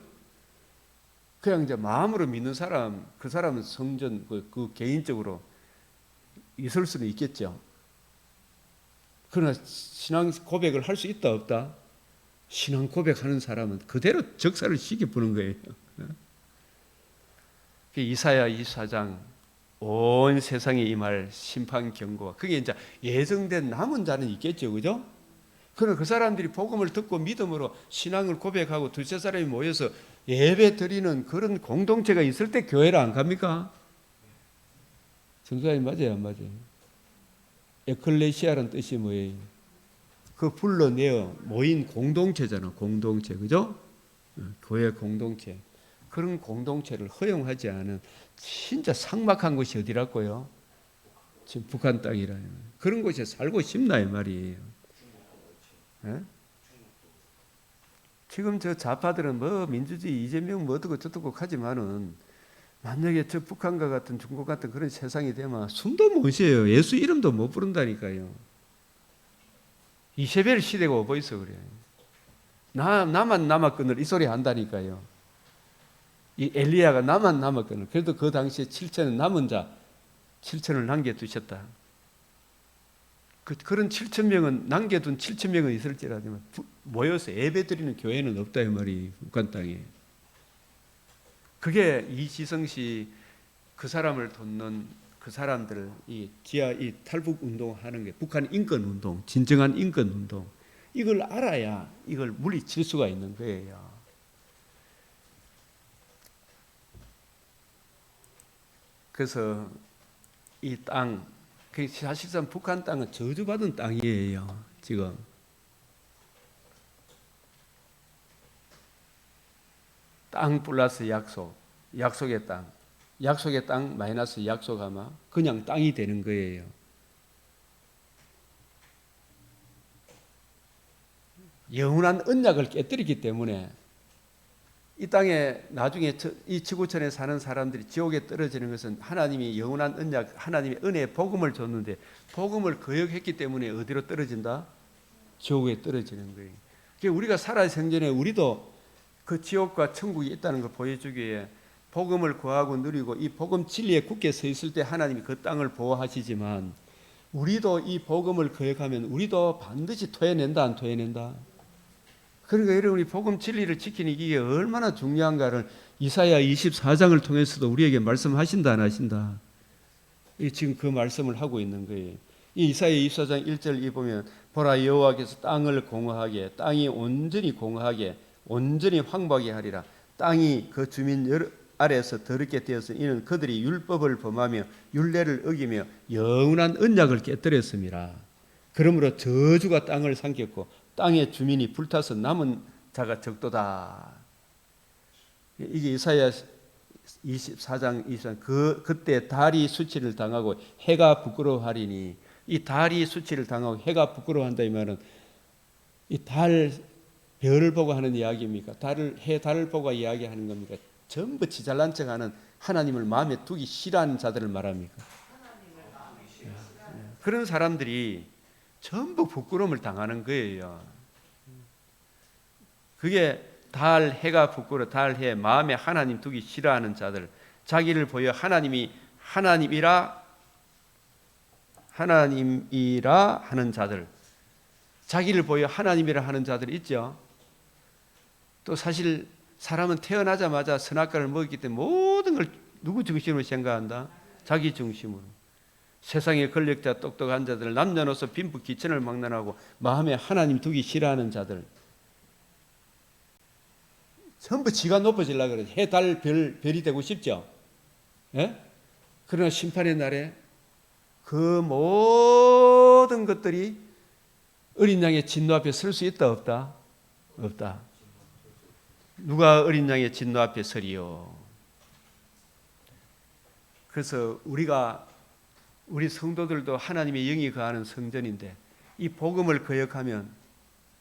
그냥 이제 마음으로 믿는 사람, 그 사람은 성전 그 개인적으로 있을 수는 있겠죠. 그러나 신앙 고백을 할 수 있다 없다? 신앙 고백하는 사람은 그대로 적사를 시켜보는 거예요. 이사야 24장 온 세상에 임할 심판 경고가, 그게 이제 예정된 남은 자는 있겠죠, 그죠? 그러나 그 사람들이 복음을 듣고 믿음으로 신앙을 고백하고 두세 사람이 모여서 예배 드리는 그런 공동체가 있을 때 교회를 안 갑니까? 정수님 맞아요, 안 맞아요? 에클레시아라는 뜻이 뭐예요? 그 불러내어 모인 공동체잖아, 공동체, 그죠? 교회 공동체. 그런 공동체를 허용하지 않은 진짜 삭막한 곳이 어디라고요? 지금 북한 땅이라요. 그런 곳에 살고 싶나 이 말이에요. 예? 지금 저 좌파들은 뭐 민주주의 이재명 뭐 어떻고 저떻고 하지만은 만약에 저 북한과 같은 중국 같은 그런 세상이 되면 숨도 못 쉬어요. 예수 이름도 못 부른다니까요. 이세벨 시대가 오고 있어 그래요. 나만 남았거늘 이 소리 한다니까요. 이 엘리야가 나만 남았거늘. 그래도 그 당시에 7천의 남은 자 7천을 남겨두셨다. 그런 7천 명은 남겨둔 7천 명은 있을지라도 모여서 예배드리는 교회는 없다 이 말이 북한 땅에. 그게 이지성씨 그 사람을 돕는 그 사람들 이 탈북 운동하는 게 북한 인권 운동, 진정한 인권 운동. 이걸 알아야 이걸 물리칠 수가 있는 거예요. 그래서 이 땅, 사실상 북한 땅은 저주받은 땅이에요. 지금 땅 플러스 약속, 약속의 땅, 약속의 땅 마이너스 약속하면 그냥 땅이 되는 거예요. 영원한 언약을 깨뜨리기 때문에 이 땅에 나중에 이 지구촌에 사는 사람들이 지옥에 떨어지는 것은 하나님이 영원한 언약, 하나님의 은혜의 복음을 줬는데 복음을 거역했기 때문에 어디로 떨어진다? 지옥에 떨어지는 거예요. 그러니까 우리가 살아 생전에 우리도 그 지옥과 천국이 있다는 걸 보여주기 위해 복음을 구하고 누리고 이 복음 진리에 굳게 서 있을 때 하나님이 그 땅을 보호하시지만 우리도 이 복음을 거역하면 우리도 반드시 토해낸다 안 토해낸다? 그러니까 여러분이 복음 진리를 지키는 이게 얼마나 중요한가를 이사야 24장을 통해서도 우리에게 말씀하신다 안 하신다? 지금 그 말씀을 하고 있는 거예요. 이 이사야 24장 1절 보면 보라 여호와께서 땅을 공허하게 땅이 온전히 공허하게 온전히 황폐하게 하리라. 땅이 그 주민 아래에서 더럽게 되어서 이는 그들이 율법을 범하며 율례를 어기며 영원한 언약을 깨뜨렸습니다. 그러므로 저주가 땅을 삼켰고 땅의 주민이 불타서 남은 자가 적도다. 이게 이사야 24장 24장 그때 달이 수치를 당하고 해가 부끄러워하리니 이 달이 수치를 당하고 해가 부끄러워한다 이 말은 이 달 별을 보고 하는 이야기입니까? 달을 보고 이야기하는 겁니까? 전부 지 잘난 척하는 하나님을 마음에 두기 싫어하는 자들을 말합니까? 그런 사람들이 전부 부끄러움을 당하는 거예요. 그게 달, 해가 부끄러워, 달, 해, 마음에 하나님 두기 싫어하는 자들, 자기를 보여 하나님이라 하는 자들, 자기를 보여 하나님이라 하는 자들 있죠. 또 사실 사람은 태어나자마자 선악과를 먹었기 때문에 모든 걸 누구 중심으로 생각한다? 자기 중심으로. 세상의 권력자 똑똑한 자들, 남녀노소 빈부 귀천을 막론하고 마음에 하나님 두기 싫어하는 자들, 전부 지가 높아지려고 그러죠. 해, 달, 별이 되고 싶죠. 예? 그러나 심판의 날에 그 모든 것들이 어린 양의 진노 앞에 설 수 있다 없다? 없다. 누가 어린 양의 진노 앞에 서리요? 그래서 우리 성도들도 하나님의 영이 거하는 성전인데 이 복음을 거역하면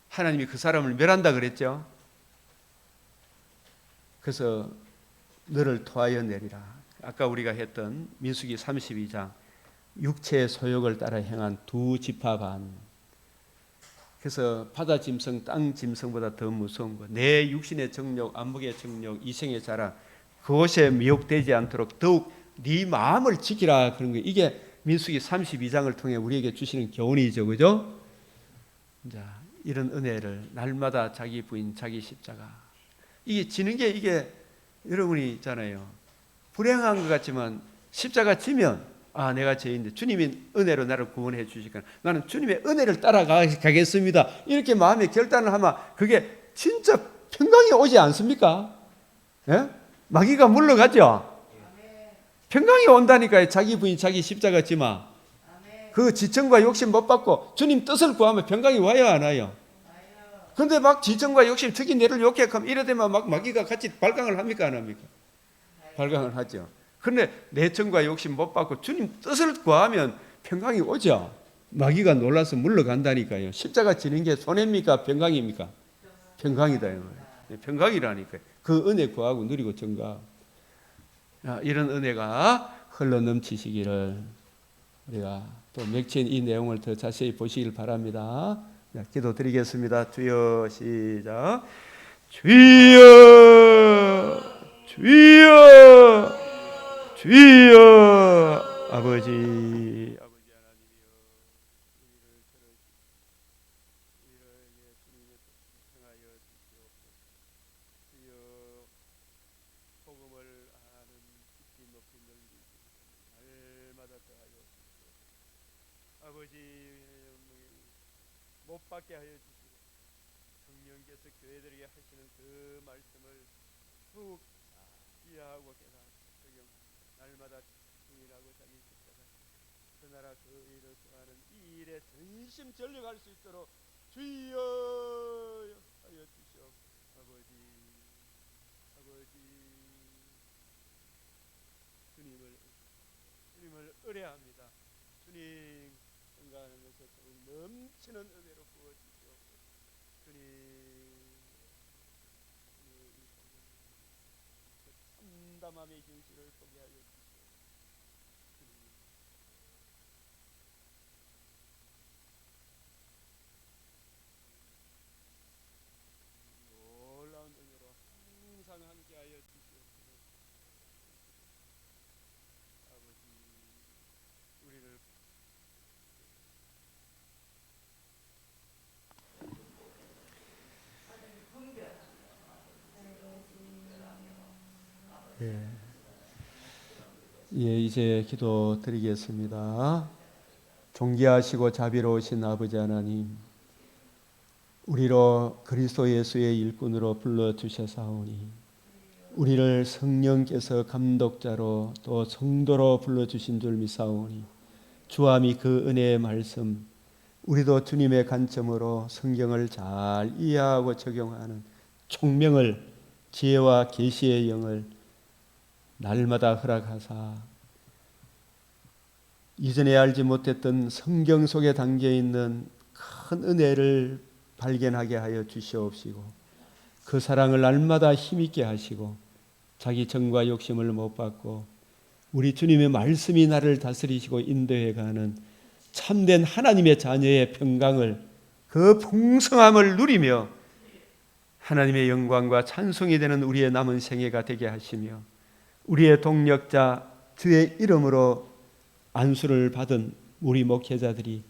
하나님이 그 사람을 멸한다 그랬죠. 그래서 너를 토하여 내리라. 아까 우리가 했던 민수기 32장 육체의 소욕을 따라 행한 두 지파 반. 그래서 바다 짐승, 땅 짐승보다 더 무서운 거. 내 육신의 정욕, 안목의 정욕, 이생의 자랑 그것에 미혹되지 않도록 더욱 네 마음을 지키라 그런 거예요. 이게 민수기 32장을 통해 우리에게 주시는 교훈이죠. 그죠? 자, 이런 은혜를 날마다 자기 부인, 자기 십자가. 이게 지는 게 이게 여러분이 있잖아요. 불행한 것 같지만 십자가 지면 아, 내가 죄인데 주님이 은혜로 나를 구원해 주시니까 나는 주님의 은혜를 따라가겠습니다. 이렇게 마음에 결단을 하면 그게 진짜 평강이 오지 않습니까? 예? 마귀가 물러가죠. 평강이 온다니까요. 자기 부인 자기 십자가 지마. 그 지청과 욕심 못 받고 주님 뜻을 구하면 평강이 와요 안 와요? 그런데 막 지청과 욕심 특히 내를 욕해하면 이러되면 막 마귀가 같이 발광을 합니까 안 합니까? 발광을 하죠. 그런데 내청과 욕심 못 받고 주님 뜻을 구하면 평강이 오죠. 마귀가 놀라서 물러간다니까요. 십자가 지는 게 손해입니까? 평강입니까? 평강이다. 평강이라니까요. 그 은혜 구하고 누리고 증가. 이런 은혜가 흘러 넘치시기를 우리가 또 맥힌 이 내용을 더 자세히 보시길 바랍니다. 기도드리겠습니다. 주여 시작. 주여 주여 주여 아버지 하나님이여 우리를 우리에게 주님의 뜻을 행하여 주시옵소서. 주여 복음을 아는 깊이 높이 넓이 날마다 더하여 주시옵소서. 아버지 못 받게 하여 주시고 성령께서 교회들에게 하시는 그 말씀을 더욱 이해하고 깨닫고 적용하고 날마다 주일하고 자기 십자가 그 나라 그 일을 구하는 이 일에 전심 전력할 수 있도록 주여 하여 주시옵소서. 아버지 주님을 의뢰합니다. 주님 건강하면서 더욱 넘치는 은혜로 부어 주시옵소서. 주님 참담함의 현실을 보게 하여 주시옵소서. 주님 놀라운 은혜로 항상 함께하여 주시옵소서. 아버지 우리를 이제 기도 드리겠습니다. 존귀하시고 자비로우신 아버지 하나님, 우리로 그리스도 예수의 일꾼으로 불러주셔사오니 우리를 성령께서 감독자로 또 성도로 불러주신 줄 믿사오니 주함이 그 은혜의 말씀 우리도 주님의 관점으로 성경을 잘 이해하고 적용하는 총명을 지혜와 계시의 영을 날마다 허락하사 이전에 알지 못했던 성경 속에 담겨있는 큰 은혜를 발견하게 하여 주시옵시고 그 사랑을 날마다 힘있게 하시고 자기 정과 욕심을 못 받고 우리 주님의 말씀이 나를 다스리시고 인도해가는 참된 하나님의 자녀의 평강을 그 풍성함을 누리며 하나님의 영광과 찬송이 되는 우리의 남은 생애가 되게 하시며 우리의 동력자 주의 이름으로 안수를 받은 우리 목회자들이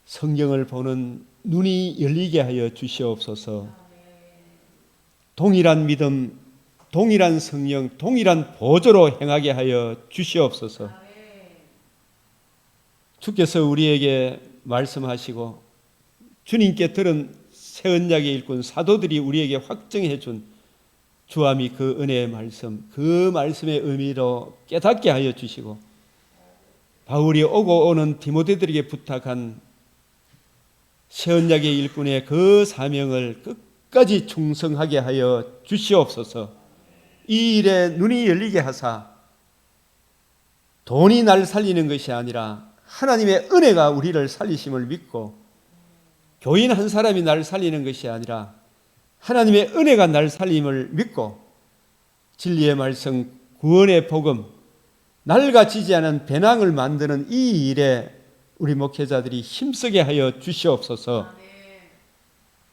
성경을 보는 눈이 열리게 하여 주시옵소서. 동일한 믿음, 동일한 성령, 동일한 보조로 행하게 하여 주시옵소서. 주께서 우리에게 말씀하시고 주님께 들은 새 언약의 일꾼 사도들이 우리에게 확정해 준 주함이 그 은혜의 말씀, 그 말씀의 의미로 깨닫게 하여 주시고 바울이 오고 오는 디모데들에게 부탁한 새언약의 일꾼의 그 사명을 끝까지 충성하게 하여 주시옵소서. 이 일에 눈이 열리게 하사 돈이 날 살리는 것이 아니라 하나님의 은혜가 우리를 살리심을 믿고 교인 한 사람이 날 살리는 것이 아니라 하나님의 은혜가 날 살림을 믿고 진리의 말씀, 구원의 복음, 낡아지지 않은 배낭을 만드는 이 일에 우리 목회자들이 힘쓰게 하여 주시옵소서.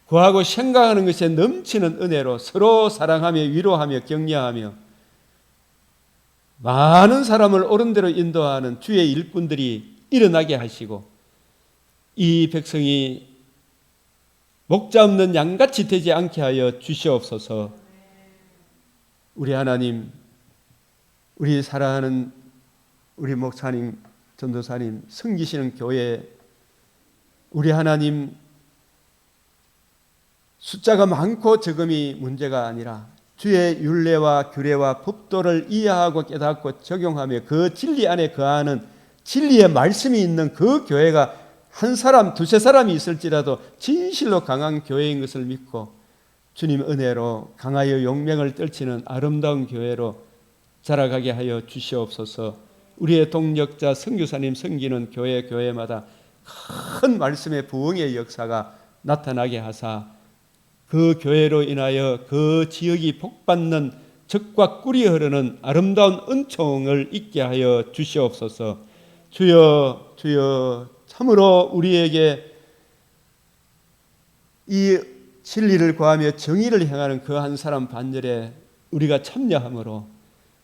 구하고 생각하는 것에 넘치는 은혜로 서로 사랑하며 위로하며 격려하며 많은 사람을 옳은 대로 인도하는 주의 일꾼들이 일어나게 하시고 이 백성이 목자 없는 양같이 되지 않게 하여 주시옵소서. 우리 하나님, 우리 사랑하는 우리 목사님, 전도사님, 섬기시는 교회, 우리 하나님, 숫자가 많고 적음이 문제가 아니라 주의 율례와 규례와 법도를 이해하고 깨닫고 적용하며 그 진리 안에 거하는 진리의 말씀이 있는 그 교회가 한 사람, 두세 사람이 있을지라도 진실로 강한 교회인 것을 믿고 주님 은혜로 강하여 용맹을 떨치는 아름다운 교회로 자라가게 하여 주시옵소서. 우리의 동력자 선교사님 섬기는 교회마다 큰 말씀의 부흥의 역사가 나타나게 하사 그 교회로 인하여 그 지역이 복받는 적과 꿀이 흐르는 아름다운 은총을 있게 하여 주시옵소서. 주여, 주여, 참으로 우리에게 이 진리를 구하며 정의를 행하는 그 한 사람 반열에 우리가 참여함으로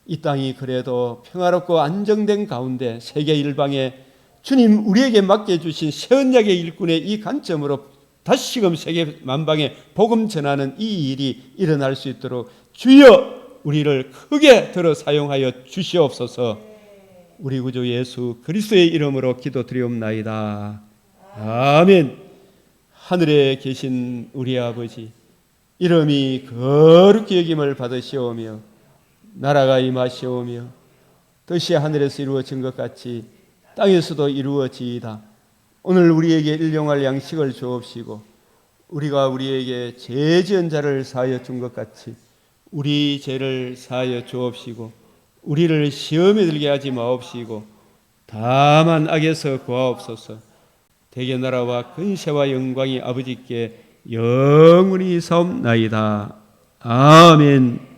이 땅이 그래도 평화롭고 안정된 가운데 세계 일방에 주님 우리에게 맡겨주신 새언약의 일꾼의 이 관점으로 다시금 세계 만방에 복음 전하는 이 일이 일어날 수 있도록 주여 우리를 크게 들어 사용하여 주시옵소서. 우리 구주 예수 그리스도의 이름으로 기도드리옵나이다. 아멘. 하늘에 계신 우리 아버지, 이름이 거룩히 여김을 받으시오며 나라가 임하시오며 뜻이 하늘에서 이루어진 것 같이 땅에서도 이루어지이다. 오늘 우리에게 일용할 양식을 주옵시고 우리가 우리에게 죄 지은 자를 사하여 준 것 같이 우리 죄를 사하여 주옵시고 우리를 시험에 들게 하지 마옵시고 다만 악에서 구하옵소서. 대개 나라와 근세와 영광이 아버지께 영원히 사옵나이다. 아멘.